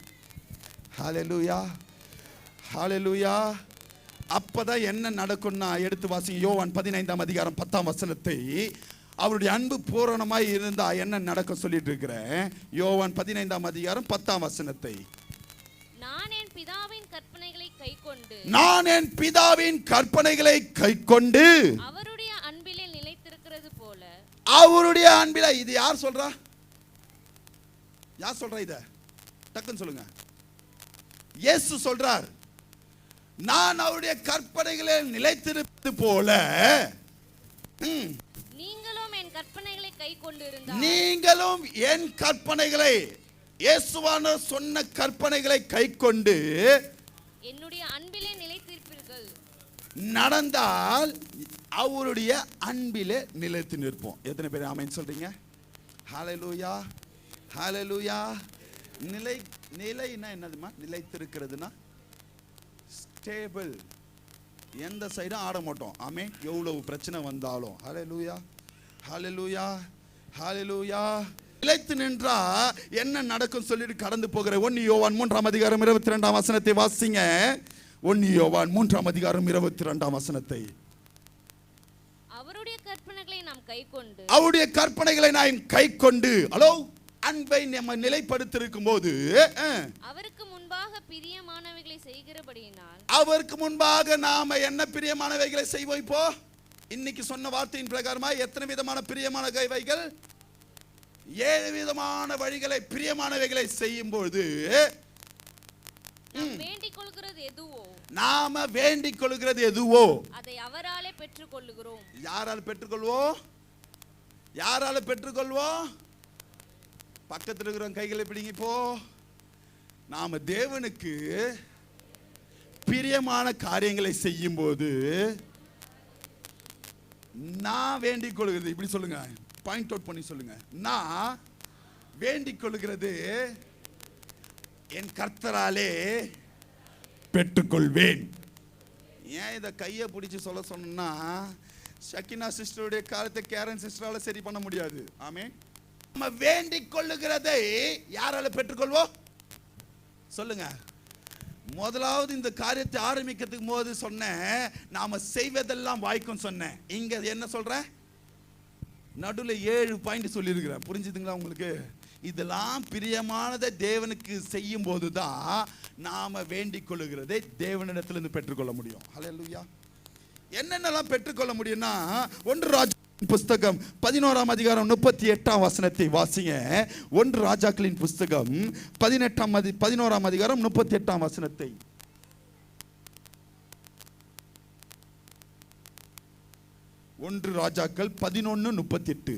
ஹல்லேலூயா, ஹல்லேலூயா. அப்பதான் என்ன நடக்கும்னா எடுத்து வாசிங்க. யோவான் 15ஆம் அதிகாரம் 10ஆம் வசனத்தை. அவருடைய அன்பு பூரணமாய் இருந்தா என்ன நடக்கும் சொல்லிட்டு இருக்கிறேன். யோவான் 15ஆம் அதிகாரம் 10ஆம் வசனத்தை. நான் என் பிதாவின் கற்பனைகளை கைக்கொண்டு அவருடைய அன்பிலே நிலைத்திருக்கிறது போல. அவருடைய அன்பிலே. இது யார் சொல்றா? யார் சொல்றா? இத டக்குன்னு சொல்லுங்க. இயேசு சொல்றார், நான் அவருடைய கற்பனைகளை நிலைத்திருப்பது போல நீங்களும் என் கற்பனைகளை கைக்கொண்டு இருந்தால், நீங்களும் என் கற்பனைகளை, இயேசுவான சொன்ன கற்பனைகளை கைக்கொண்டு என்னுடைய அன்பிலே நிலைத்திருப்பீர்கள். நடந்தால் அவருடைய அன்பிலே நிலைத்து நிற்போம். எத்தனை பேர் ஆமென் சொல்றீங்க? ஹல்லேலூயா, ஹல்லேலூயா. நிலைனா என்னதுமா? நிலைத்திருக்கிறதுனா ஸ்டேபிள். எந்த சைடும் ஆட மாட்டோம். ஆமென். எவ்வளவு பிரச்சனை வந்தாலும். ஹல்லேலூயா, ஹல்லேலூயா, ஹல்லேலூயா. நிலைத்து நின்றா என்ன நடக்கும் சொல்லிட்டு கடந்து போகிற 1 யோவான் 3ஆம் அதிகாரம் 22ஆம் வசனத்தை வாசிங்க. 1 யோவான் 3ஆம் அதிகாரம் 22ஆம் வசனத்தை. கைக்கொண்டு அவருடைய கற்பனைகளை நான் கைக்கொண்டு ஹலோ அன்பை நம்ம நிலைப்படுத்திருக்கும் போது அவருக்கு முன்பாக பிரியமானவைகளை செய்கிறபடியினால் அவருக்கு முன்பாக நாம என்ன பிரியமானவைகளை செய்வோம். இப்போ இன்னைக்கு சொன்ன வார்த்தையின் பிரகாரமா எத்தனை விதமான பிரியமான கைவைகள்? 7 விதமான வழிகளை பிரியமானவைகளை செய்யும் பொழுது வேண்டிக் கொள்கிறது எதுவோ நாம வேண்டிக் கொள்கிறது எதுவோ அதை அவராலே பெற்றுக்கொள்ளுகிறோம். யாரால பெற்றுக்கொள்வோம்? யாரால பெற்றுக்கொள்வோம்? பக்கத்தில் இருக்கிற கைகளை பிடிங்க. இப்போ நாம தேவனுக்கு பிரியமான காரியங்களை செய்யும் போது நான் வேண்டிக் கொள்கிறது, இப்படி சொல்லுங்க, பாயிண்ட் அவுட் பண்ணி சொல்லுங்க, நான் வேண்டிக் கொள்கிறது என் கர்த்தராலே பெற்றுக்கொள்வேன். ஏன் இதை கையை பிடிச்சி சொல்ல சொன்னா, ஷக்கினா சிஸ்டருடைய காலத்தை கேரன் சிஸ்டரால சரி பண்ண முடியாது. ஆமே, நம்ம வேண்டிக் கொள்ளுகிறதை யாரால பெற்றுக்கொள்வோம்? சொல்லுங்க. முதலாவது இந்த காரியத்தை ஆரம்பிக்கிறதுக்கு போது சொன்னேன், நாம செய்வதெல்லாம் வாய்க்கும் சொன்னேன். இங்க என்ன சொல்றேன்? நடுவில் 7 பாயிண்ட் சொல்லியிருக்கிறேன். புரிஞ்சுதுங்களா உங்களுக்கு? இதெல்லாம் பிரியமானதை தேவனுக்கு செய்யும் போதுதான் நாம வேண்டிக் கொள்ளுகிறதை தேவனிடத்திலிருந்து பெற்றுக்கொள்ள முடியும். ஹல்லேலூயா. என்னென்னலாம் பெற்றுக்கொள்ள முடியும்னா, 1 ராஜாக்களின் புஸ்தகம் 11ஆம் அதிகாரம் 38ஆம் வசனத்தை வாசிங்க. 1 ராஜாக்களின் புஸ்தகம் 11ஆம் அதிகாரம் 38ஆம் வசனத்தை. 1 ராஜாக்கள் 11:38.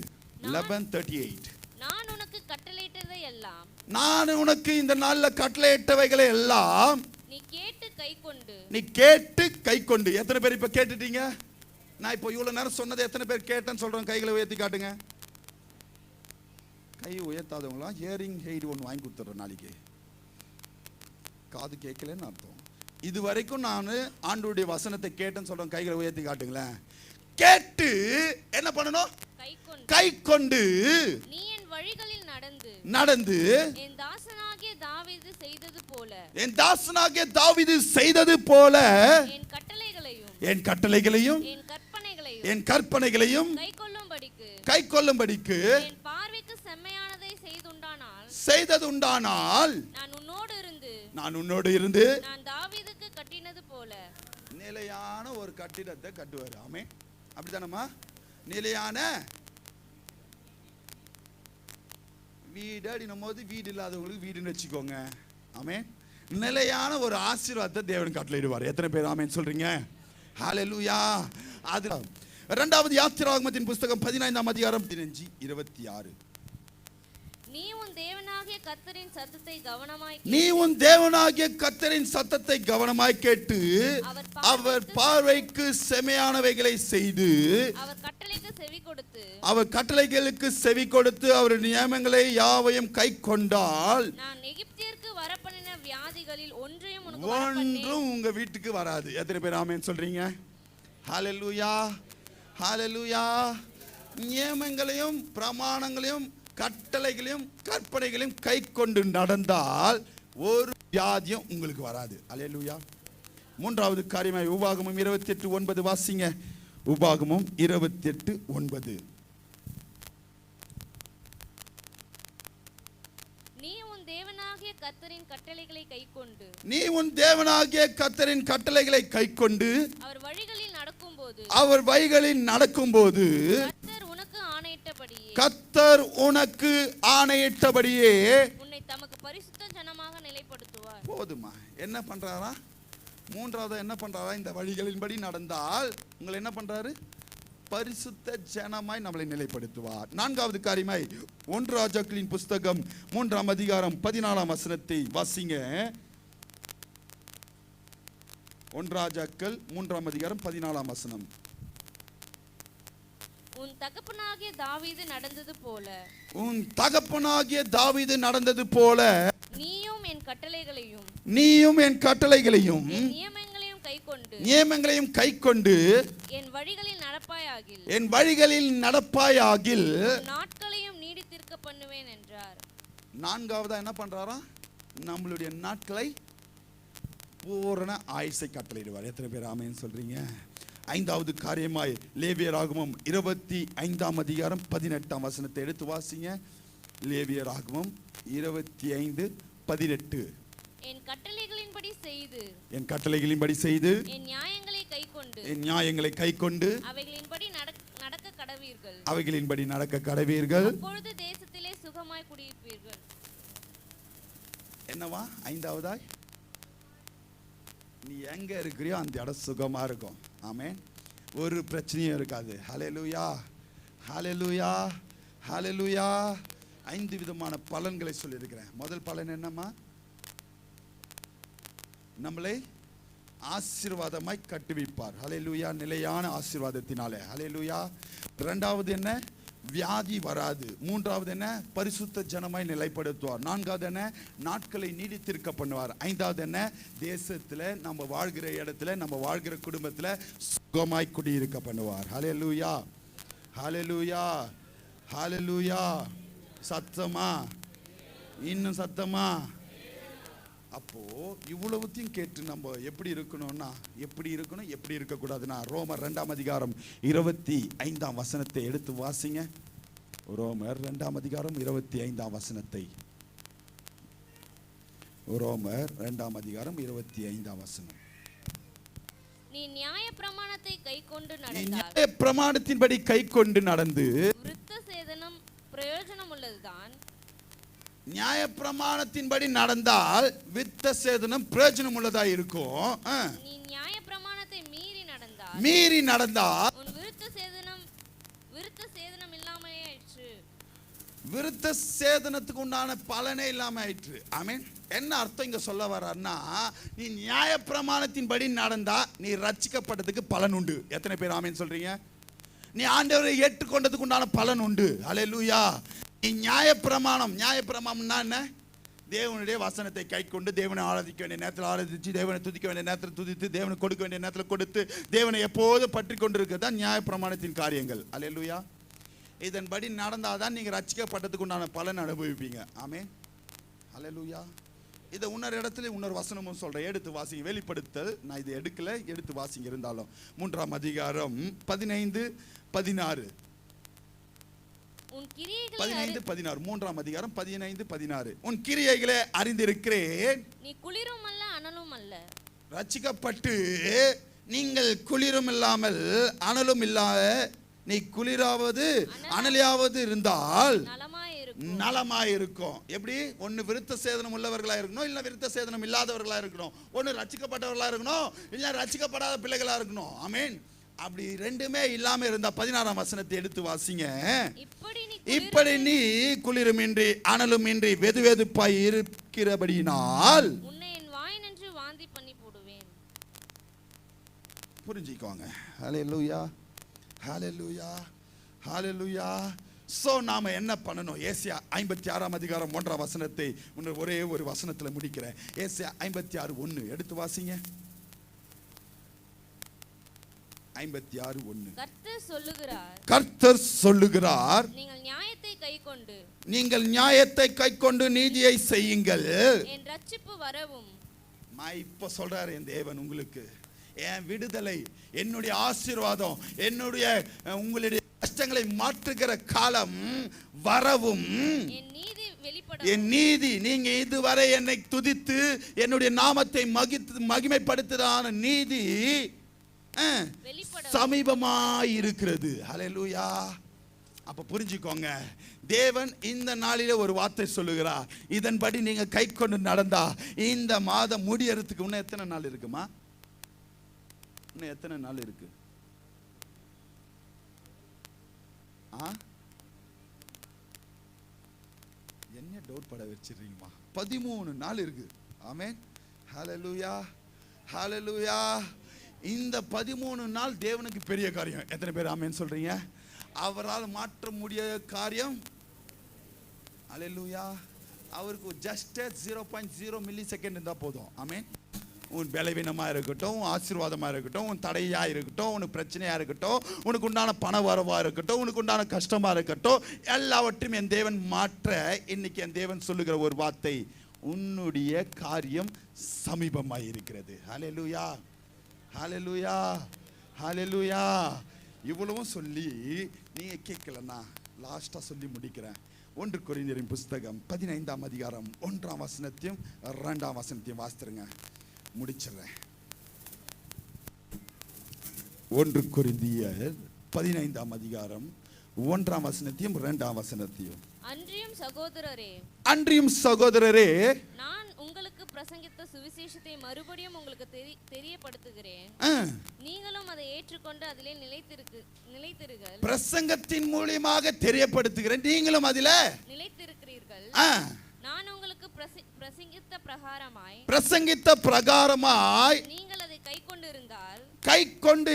11:38. நான் உனக்கு கட்டளையிட்டதை எல்லாம், நான் உனக்கு இந்த நாள்ல கட்டளையிட்டவைகளை எல்லாம் நீ கேட்டு கைக்கொண்டு, நீ கேட்டு கைக்கொண்டு. எத்தனை பேர் இப்ப கேட்டுட்டீங்க? நான் இப்போ இவ்வளவு நேரம் சொன்னதை எத்தனை பேர் கேட்டேன்னு சொல்றேன்? கைகளை உயர்த்தி காட்டுங்க. கை உயர்த்தாதவங்களாம் ஹியரிங் ஹெய்ட் ஒன்று வாங்கி கொடுத்துட்றேன் நாளைக்கு. காது கேட்கலன்னு அர்த்தம். இது வரைக்கும் நான் ஆண்டவருடைய வசனத்தை கேட்டேன்னு சொல்றேன். கைகளை உயர்த்தி காட்டுங்களேன். கேட்டு என்ன பண்ணணும்? கை கொண்டு நீ என் வழிகளில் நடந்து என் தாசனாகிய தாவீது செய்தது போல, என் தாசனாகிய தாவீது செய்தது போல என் கட்டளைகளையும் என் கட்டளைகளையும் என் கற்பனைகளையும் கைக்கொள்ளும்படிக்கு என் பார்வைக்கு செம்மையானதை செய்ததுண்டானால் நான் உன்னோடு இருந்து நான் தாவீதுக்கு கட்டினது போல நிலையான ஒரு கட்டிடத்தை கட்டுவார். ஆமே, அப்படிதானம்மா? நிலையான வீடு அப்படின்னும் போது வீடு இல்லாதவங்களுக்கு வீடுன்னு வச்சுக்கோங்க. ஆமே, நிலையான ஒரு ஆசீர்வாதத்தை தேவன் கட்டளையிடுவார். எத்தனை பேர் ஆமேன்னு சொல்றீங்க? ஹல்லேலூயா. அது 2வது யாத்திராகமத்தின் புஸ்தகம் 15ஆம் அதிகாரம் 15:26. நீ உன் தேவனாகிய கர்த்தரின் சத்தத்தை கவனமாய் கேட்டு அவர் பார்வைக்கு செமையானவைகளை செய்து அவர் கட்டளைகளுக்கு செவி கொடுத்து அவர் நியமங்களை யாவையும் கை கொண்டால் நான் எகிப்தியருக்கு வரப்பண்ணின வியாதிகளில் ஒன்றும் உங்க வீட்டுக்கு வராது. எத்தனை பேர் ஆமென் சொல்றீங்க? ஹல்லேலூயா, ஹல்லேலூயா. நியமங்களையும் பிரமாணங்களையும் கட்டளைகளையும் கற்பனைகளையும் கை கொண்டு நடந்தால் ஒரு வியாதியும் உங்களுக்கு வராது. ஹல்லேலூயா. 3வது காரியமாய் உபாகமம் 28:9 வாசிங்க. உபாகமம் 28:9. நீ உன் தேவனாகிய கர்த்தரின் கட்டளைகளை கைக்கொண்டு அவர் வழிகளில் நடக்கும்போது கர்த்தர் உனக்கு ஆணையிட்டபடியே உன்னை தமக்கு பரிசுத்த ஜனமாக நிலைப்படுத்துவார். போதுமா? என்ன பண்றாரா? 3வது என்ன பண்றாரா? இந்த வழிகளின்படி நடந்தால் உங்களை என்ன பண்றாரு? பரிசுத்த ஜனமாய் நம்மளை நிலைப்படுத்துவார். 4வது காரியமாய் 1 ராஜாக்களின் புஸ்தகம் 3ஆம் அதிகாரம் 14ஆம் வசனத்தை வாசிங்க. 1 ராஜாக்கள் 3ஆம் அதிகாரம் 14ஆம் வசனம். உன் தகப்பனாகிய தாவீது நடந்தது போல நீயும் என் கட்டளைகளையும் நியமங்களையும் கைக்கொண்டு என் வழிகளில் நடப்பாயாகில் நாட்களையும் நீடித்திருக்க பண்ணுவேன் என்றார். 4வதா என்ன பண்றாரா? நம்மளுடைய நாட்களை பூரண ஆயுசை கட்டளையிடுவார். எத்தனை பேர் ஆமென் சொல்றீங்க? ஐந்தாவது காரியமாய் லேவியராகமம் 25 அதிகாரம் 18 வசனத்தை எடுத்து வாசிங்க. லேவியராகமம் 25:18. என் கட்டளைகளின்படி செய்து என் கட்டளைகளின்படி செய்து என் நியாயங்களை கைக்கொண்டு என் நியாயங்களை கைக்கொண்டு அவைகளின்படி நடக்க கடவீர்கள். அவைகளின்படி நடக்க கடவீர்கள். அப்பொழுது தேசத்திலே சுகமாய் குடியிருப்பீர்கள். என்னவா? ஐந்தாவதாய், நீ எங்க இருக்கிறியோ அந்த இடம் சுகமா இருக்கும். ஆமென். ஒரு பிரச்சனையும் இருக்காது. ஹல்லேலூயா, ஹல்லேலூயா, ஹல்லேலூயா. 5 விதமான பலன்களை சொல்லியிருக்கிறேன். முதல் பலன் என்னம்மா? நம்மளை ஆசீர்வாதமாய் கட்டுவிப்பார். ஹல்லேலூயா. நிலையான ஆசீர்வாதத்தினாலே. ஹல்லேலூயா. இரண்டாவது என்ன? வியாதி வராது. மூன்றாவது என்ன? பரிசுத்த ஜனமாய் நிலைப்படுத்துவார். நான்காவது என்ன? நாட்களை நீடித்திருக்க பண்ணுவார். ஐந்தாவது என்ன? தேசத்துல நம்ம வாழ்கிற இடத்துல நம்ம வாழ்கிற குடும்பத்துல சுகமாய் குடியிருக்க பண்ணுவார். ஹல்லேலூயா, ஹல்லேலூயா, ஹல்லேலூயா. சத்தமா, இன்னும் சத்தமா. அப்போ இவ்வளவுத்தையும் கேட்டு நம்ம எப்படி இருக்கணும்னா, எப்படி இருக்கணும், எப்படி இருக்கக்கூடாதுன்னா, ரோமர் 2 அதிகாரம் 25 வசனத்தை எடுத்து வாசிங்க. ரோமர் 2 அதிகாரம் 25 வசனத்தை. ரோமர் 2 அதிகாரம் 25 வசனம். நீ நியாய பிரமாணத்தை கைக்கொண்டு நீ நடந்தால் நியாய பிரமாணத்தின்படி கைக்கொண்டு நடந்து விருத்த சேதனம் பிரயோஜனம் உள்ளதுதான். நியாய பிரமாணத்தின்படி நடந்தால் விருத்த சேதனம் பிரயோஜனம் உள்ளதா இருக்கும். நீ நியாய பிரமாணத்தை மீறி நடந்தால் உன் விருத்த சேதனம் இல்லாமலே ஆயிற்று. விருத்த சேதனத்துக்கு உண்டான பலனே இல்லாம ஆயிற்று. ஆமென். என்ன அர்த்தம் இங்க சொல்ல வர்றாருன்னா, நீ நியாய பிரமாணத்தின்படி நடந்தா நீ ரட்சிக்கப்பட்டதுக்கு பலன் உண்டு. எத்தனை பேர் ஆமென் சொல்றீங்க? நீ ஆண்டவரை ஏற்றுக்கொண்டதுக்கு உண்டான பலன் உண்டு. ஹல்லேலூயா. நீ நியாயப்பிரமாணம்னா என்ன? தேவனுடைய வசனத்தை கைக்கொண்டு தேவனை ஆராதிக்க வேண்டிய நேரத்தில் ஆராதிச்சு, தேவனை துதிக்க வேண்டிய நேரத்தில் துதித்து, தேவனை கொடுக்க வேண்டிய நேரத்தில் கொடுத்து, தேவனை எப்போது பற்றி கொண்டிருக்கிறது தான் நியாயப்பிரமாணத்தின் காரியங்கள். ஹல்லேலூயா. இதன்படி நடந்தாதான் நீங்க ரட்சிக்கப்பட்டதுக்கு உண்டான பலன் அனுபவிப்பீங்க. ஆமென். ஹல்லேலூயா. இதை இன்னொரு இடத்துல இன்னொரு வசனமும் சொல்றேன், எடுத்து வாசிங்க. வெளிப்படுத்தல், நான் இதை எடுக்கல, எடுத்து வாசிங்க. இருந்தாலும் 3 அதிகாரம் 15-16. 15-16. 3 அதிகாரம் 15-16. உன் கிரியைகளை அறிந்திருக்கிறேன். நீ குளிரும் அல்ல அனலும் அல்ல. ரட்சிக்கப்பட்டு நீங்கள் குளிரும் இல்லாமல் அனலும் இல்லாத, நீ குளிராவது அனலியாவது இருந்தால் நலமாயிருக்கும். எப்படி? ஒன்னு விருத்த சேதனம் உள்ளவர்களா இருக்கணும், இல்ல விருத்த சேதனம் இல்லாதவர்களா இருக்கணும். ஒன்னு ரட்சிக்கப்பட்டவர்களா இருக்கணும், இல்ல ரட்சிக்கப்படாத பிள்ளைகளா இருக்கணும். ஆமென். அப்படி ரெண்டுமே இல்லாம இருந்தா 16 வசனத்தை எடுத்து வாசிங்க. இப்படி நீ குளிருமின்றி அனலுமின்றி வெதுவெதுப்பாய் இருக்கிறபடியினால் உன்னை என் வாயினின்று வாந்தி பண்ணி போடுவேன். புரிஞ்சுக்கோங்க. ஹல்லேலூயா, ஹல்லேலூயா, ஹல்லேலூயா. சோ நாம என்ன பண்ணணும்? ஏசாயா 56 அதிகாரம் 1 வசனத்தை ஒரே ஒரு வசனத்துல முடிக்கிறேன். ஏசாயா 56:1 எடுத்து வாசிங்க. 56:1. கர்த்தர் சொல்லுகிறார், நீங்கள் நியாயத்தை கைக்கொண்டு நீதியை செய்யுங்கள், என் ரட்சிப்பு வரவும். இப்ப சொல்றாரு என் தேவன் உங்களுக்கு, என் விடுதலை, என்னுடைய ஆசீர்வாதம், என்னுடைய உங்களுடைய கஷ்டங்களை மாற்றுகிற காலம் வரவும், என் நீதி, நீங்க இதுவரை என்னை துதித்து என்னுடைய நாமத்தை மகிமைப்படுத்துதான நீதி சமீபமாயிருக்கிறது. ஹல்லேலூயா. அப்ப புரிஞ்சுக்கோங்க, தேவன் இந்த நாளிலே ஒரு வார்த்தை சொல்லுகிறார். இதன்படி நீங்க கை கொண்டு நடந்தா இந்த மாதம் முடியறதுக்கு இன்னும் எத்தனை நாள் இருக்குமா? இன்னும் எத்தனை நாள் இருக்கு? என்ன டவுட் பட வச்சிருக்கீங்கம்மா? 13 நாள் இருக்கு. ஆமென். ஹல்லேலூயா, ஹல்லேலூயா. இந்த 13 நாள் தேவனுக்கு பெரிய காரியம். எத்தனை பேர் ஆமென் சொல்றீங்க? அவரால் மாற்ற முடியாத காரியம். ஹல்லேலூயா. அவருக்கு ஜஸ்ட் 0.0 மில்லி செகண்ட் இருந்தா போதும். ஆமென். உன் பலவீனமா இருக்கட்டும், உன் ஆசீர்வாதமா இருக்கட்டும், உன் தடையா இருக்கட்டும், உனக்கு பிரச்சனையா இருக்கட்டும், உனக்கு உண்டான பண வரவா இருக்கட்டும், உனக்கு உண்டான கஷ்டமா இருக்கட்டும், எல்லாவற்றையும் என் தேவன் மாற்ற இன்னைக்கு என் தேவன் சொல்லுகிற ஒரு வார்த்தை, உன்னுடைய காரியம் சமீபமாய் இருக்கிறது. ஹல்லேலூயா, ஹல்லேலூயா, ஹalleluya. இவ்வளவும் சொல்லி நீங்க கேட்கலன்னா லாஸ்டா சொல்லி முடிக்கிறேன். 1 கொரிந்தியரின் புஸ்தகம் 15ஆம் அதிகாரம் 1ஆம் வசனத்தையும் 2ஆம் வசனத்தையும் வாசித்துருங்க, முடிச்சிடுறேன். 1 கொரிந்தியர் 15ஆம் அதிகாரம் 1ஆம் வசனத்தையும் 2ஆம் வசனத்தையும். அன்றியும் சகோதரரே, நான் உங்களுக்கு பிரசங்கித்த சுவிசேஷத்தை மறுபடியும் உங்களுக்கு தெரியப்படுத்துகிறேன். நீங்களும் அதை ஏற்றுக்கொண்டு அதிலே நிலைத்திருங்கள். பிரசங்கத்தின் மூலமாக தெரியப்படுத்துகிறேன், நீங்களும் அதிலே நிலைத்திருக்கிறீர்கள். நான் உங்களுக்கு பிரசங்கித்த பிரகாரமாய் நீங்கள் அதை கைக்கொண்டு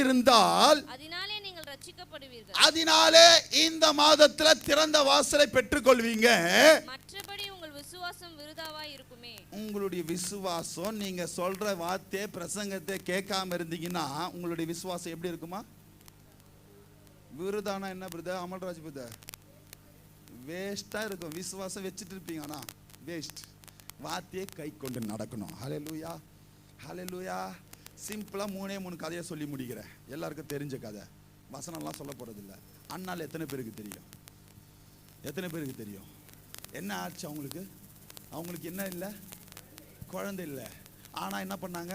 இருந்தால் அதனாலே நீங்கள் ரட்சிக்கப்படுவீர்கள். அதனாலே இந்த மாதத்துல திறந்த வாசலை பெற்றுக்கொள்வீங்க. மற்றபடி உங்கள் விசுவாசம் விருதாவாய் இருக்குமே. உங்களுடைய விசுவாசம், நீங்க சொல்ற வார்த்தை பிரசங்கத்தை கேட்காம இருந்தீங்கன்னா உங்களுடைய விசுவாசம் எப்படி இருக்குமா? விருதானா என்ன பிரதர்? அமல்ராஜ் பிரதர், வேஸ்டா இருக்கும். விசுவாசம் வச்சுட்டு இருப்பீங்க, ஆனா வேஸ்ட். வார்த்தையை கை கொண்டு நடக்கணும். ஹல்லேலூயா, ஹல்லேலூயா. சிம்பிளா 3 கதையை சொல்லி முடிக்கிறேன். எல்லாருக்கும் தெரிஞ்ச கதை, வசனம்லாம் சொல்ல போறது இல்லை. அண்ணால் எத்தனை பேருக்கு தெரியும்? எத்தனை பேருக்கு தெரியும்? என்ன ஆச்சு அவங்களுக்கு? அவங்களுக்கு என்ன இல்லை? குழந்தை இல்லை. ஆனா என்ன பண்ணாங்க?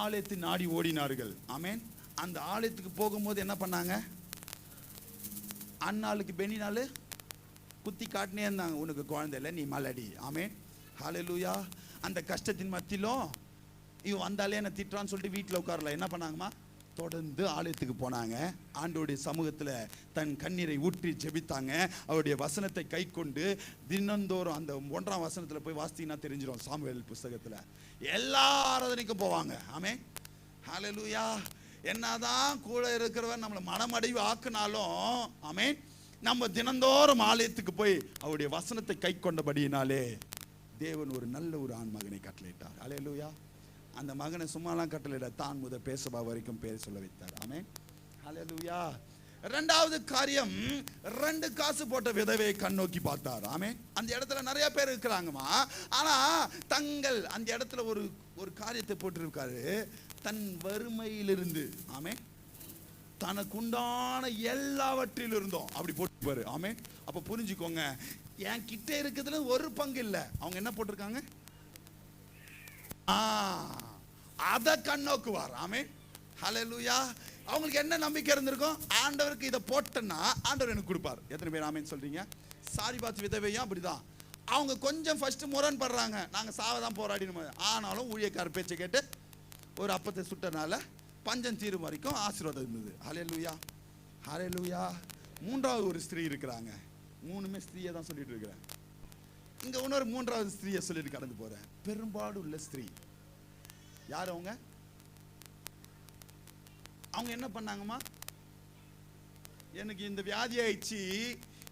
ஆலயத்தை நாடி ஓடினார்கள். ஆமென். அந்த ஆலயத்துக்கு போகும்போது என்ன பண்ணாங்க? அண்ணாளுக்கு பெண்ணினாலு குத்தி காட்டினே இருந்தாங்க, உனக்கு குழந்தை இல்லை, நீ மலடி. ஆமென், ஹல்லேலூயா. அந்த கஷ்டத்தின் மத்தியிலும் இவன் வந்தாலே என்ன திட்டுறான்னு சொல்லிட்டு வீட்டில் உட்காரல. என்ன பண்ணாங்கம்மா? தொடர்ந்து ஆலயத்துக்கு போனாங்க. ஆண்டவருடைய சமூகத்தில் தன் கண்ணீரை ஊற்றி ஜெபித்தாங்க. அவருடைய வசனத்தை கை கொண்டு தினந்தோறும் அந்த 1ஆம் வசனத்தில் போய் வாசித்தீங்கன்னா தெரிஞ்சிடும். சாமுவேல் புஸ்தகத்தில் எல்லா ஆராதனைக்கும் போவாங்க. ஆமென், ஹல்லேலூயா. என்னதான் கூட இருக்கிறவன் நம்மளை மனமடைவு ஆக்குனாலும், ஆமென், நம்ம தினந்தோறும் ஆலயத்துக்கு போய் அவருடைய வசனத்தை கை கொண்டபடியினாலே தேவன் ஒரு நல்ல ஒரு ஆண் மகனை கட்டளையிட்டார். ஹல்லேலூயா. அந்த மகனை சும்மாலாம் கட்டளையிட, தான் முதல் பேசபா வரைக்கும் பேர் சொல்ல வைத்தார். ஆமென், ஹல்லேலூயா. 2வது காரியம், 2 காசு போட்ட விதவையை கண்ணோக்கி பார்த்தார். ஆமென். அந்த இடத்துல நிறைய பேர் இருக்கிறாங்கம்மா. ஆனா தங்கள் அந்த இடத்துல ஒரு காரியத்தை போட்டிருக்காரு. தன் வறுமையிலிருந்து, ஆமென், தனக்குண்டான எல்லாவற்றிலிருந்தும் அப்படி போட்டுப்பாரு. ஆமென். அப்ப புரிஞ்சுக்கோங்க, என் கிட்ட இருக்கிறதுல ஒரு பங்கு இல்லை. அவங்க என்ன போட்டிருக்காங்க? அத கண்ணோக்குவார். ஆமென், ஹல்லேலூயா. அவங்களுக்கு என்ன நம்பிக்கை இருந்திருக்கும்? ஆண்டவருக்கு இதை போட்டேன்னா ஆண்டவர் எனக்கு கொடுப்பார். எத்தனை பேர் ஆமென் சொல்றீங்க? சாரிபாத் விதவையும் அப்படிதான். அவங்க கொஞ்சம் ஃபர்ஸ்ட் முரண்படுறாங்க, நாங்க சாவதான் போராடினோம். ஆனாலும் ஊழியக்காரர் பேச்சை கேட்டு ஒரு அப்பத்தை சுட்டனால பஞ்சம் தீரும் வரைக்கும் ஆசீர்வாதம் இருந்தது. ஹல்லேலூயா, ஹல்லேலூயா. 3வது ஒரு ஸ்திரீ இருக்கிறாங்க. 3மே ஸ்திரீயை தான் சொல்லிட்டு இருக்கிறேன். இங்க இன்னொரு 3வது ஸ்திரீயை சொல்லிட்டு கடந்து போறேன். பெரும்பாடு உள்ள ஸ்திரீ. யார் அவங்க? அவங்க என்ன பண்ணாங்கம்மா? எனக்கு இந்த வியாதி ஆயிடுச்சு,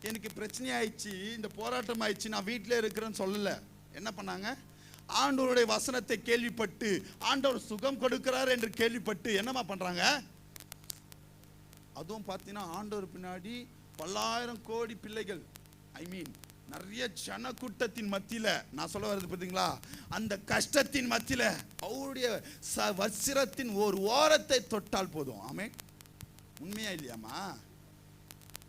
எனக்கு பிரச்சனை ஆயிடுச்சு, இந்த போராட்டம் ஆயிடுச்சு, நான் வீட்டிலே இருக்கிறேன்னு சொல்லல. என்ன பண்ணாங்க? ஆண்டவருடைய வசனத்தை கேள்விப்பட்டு, ஆண்டவர் சுகம் கொடுக்கிறார் என்று கேள்விப்பட்டு என்னமா பண்றாங்க? அதுவும் பார்த்தீங்கன்னா ஆண்டவர் பின்னாடி பல்லாயிரம் கோடி பிள்ளைகள், ஐ மீன் நிறைய ஜன கூட்டத்தின் மத்தியில, நான் சொல்ல வர்றது பார்த்தீங்களா, அந்த கஷ்டத்தின் மத்தியில அவருடைய வஸ்திரத்தின் ஒரு ஓரத்தை தொட்டால் போதும். ஆமென். உண்மையா இல்லையாமா?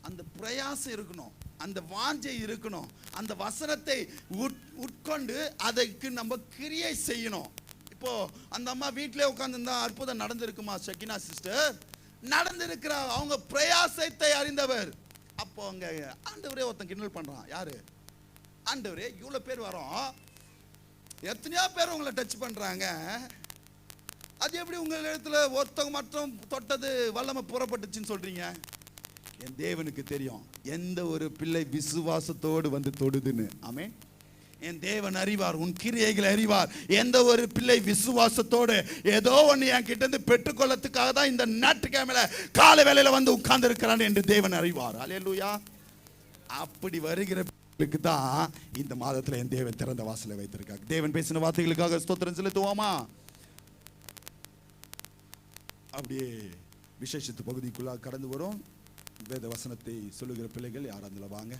அந்த பிரயாசம் இருக்கணும், அந்த வாஞ்சை இருக்கணும், அந்த வசனத்தை உட்கொண்டு அதற்கு நம்ம கிரியை செய்யணும். இப்போ அந்த அம்மா வீட்டிலே உட்கார்ந்துருந்தா அற்புதம் நடந்திருக்குமா? ஷக்கினா சிஸ்டர் நடந்திருக்கிறா. அவங்க பிரயாசத்தை அறிந்தவர். அப்போ அங்க ஆண்டவரே ஒருத்தன் கிண்டல் பண்றான். யாரு? ஆண்டவரே, இவ்வளவு பேர் வரோம், எத்தனையோ பேர் உங்களை டச் பண்றாங்க, அது எப்படி உங்க இடத்துல ஒருத்தவங்க மட்டும் தொட்டது வல்லமை புறப்பட்டுச்சுன்னு சொல்றீங்க? என் தேவனுக்கு தெரியும் எந்த ஒரு பிள்ளை விசுவாசத்தோடு வந்து தொடுதுன்னு. ஆமென். என் தேவன் அறிவார், உன் கிரியைகளை அறிவார். எந்த ஒரு பிள்ளை விசுவாசத்தோடு ஏதோ ஒன்று என் கிட்ட இருந்து பெற்றுக்கொள்ளத்துக்காக தான் இந்த ஞாயிற்றுக்கிழமையில காலை வேளையில வந்து உட்கார்ந்து இருக்கிறான் என்று தேவன் அறிவார். அல்லேலூயா. அப்படி வருகிற பிள்ளைகளுக்கு தான் இந்த மாதத்துல என் தேவன் திறந்த வாசலை வைத்திருக்காங்க. தேவன் பேசின வார்த்தைகளுக்காக ஸ்தோத்திரம் செலுத்துவோமா? அப்படியே விசேஷத்து பகுதிக்குள்ளாக கடந்து வரும். வேத வசனத்தை சொல்லுகிற பிள்ளைகள் யார் அதுல வாங்க.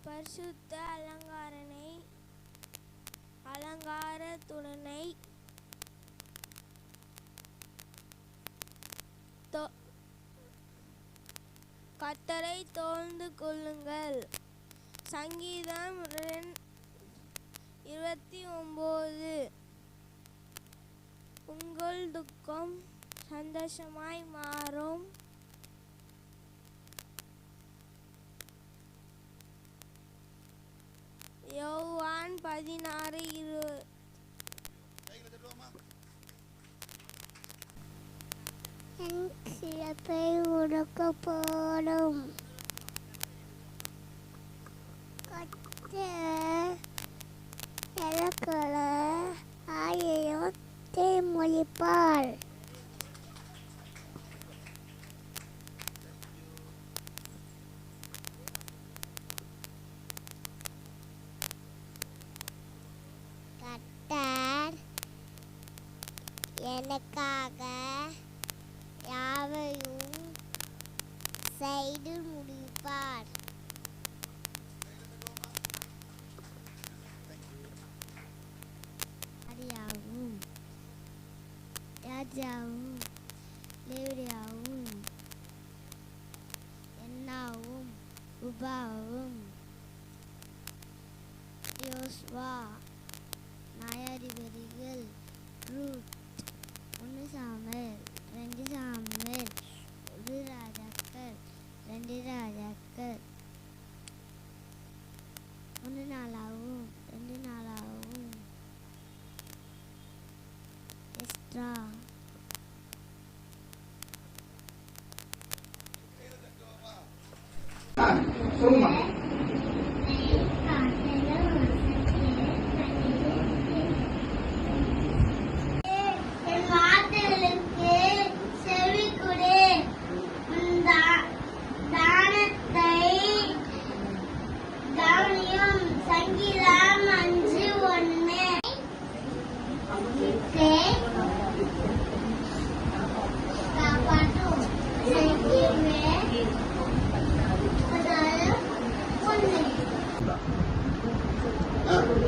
பரிசுத்த அலங்காரனை அலங்காரத்துடனை கர்த்தரை தொழுது கொள்ளுங்கள். சங்கீதம் 29. உங்கள் துக்கம் சந்தோஷமாய் மாறும். யோவான் 16:20. என் சிறப்பை உடுக்கப்படும். கர்த்தர் எனக்குள்ள ஆயிரத்தை மொழிப்பார். கர்த்தர் எனக்காக யாவையும் செய்து முடிப்பார். அரியாவும் ராஜாவும் லேவியாவும் என்னாவும் உபாவும் யோசுவா நியாயாதிபதிகள் ரூத் 1 சாமுவேல் 2 சாமுவேல் 1 ராஜாக்கள் 2 ராஜாக்கள் 1 நாளாகவும் 2 நாளாகவும் எஸ்ட்ரா என் வார்த்தைகளுக்கு செவி கொடு. தானத்தை கவனியும். சங்கீதம் 5:1. காப்பாற்றும்.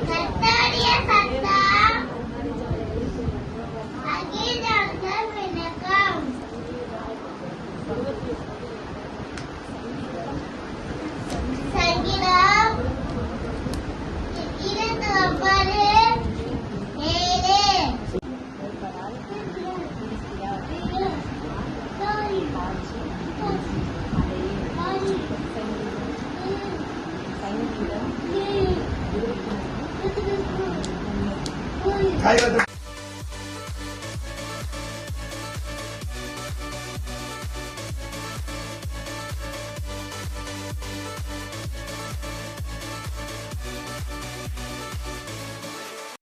கர்த்தருடைய சத்தம் அகிலங்கள் விளக்கம். சங்கீதம் 7.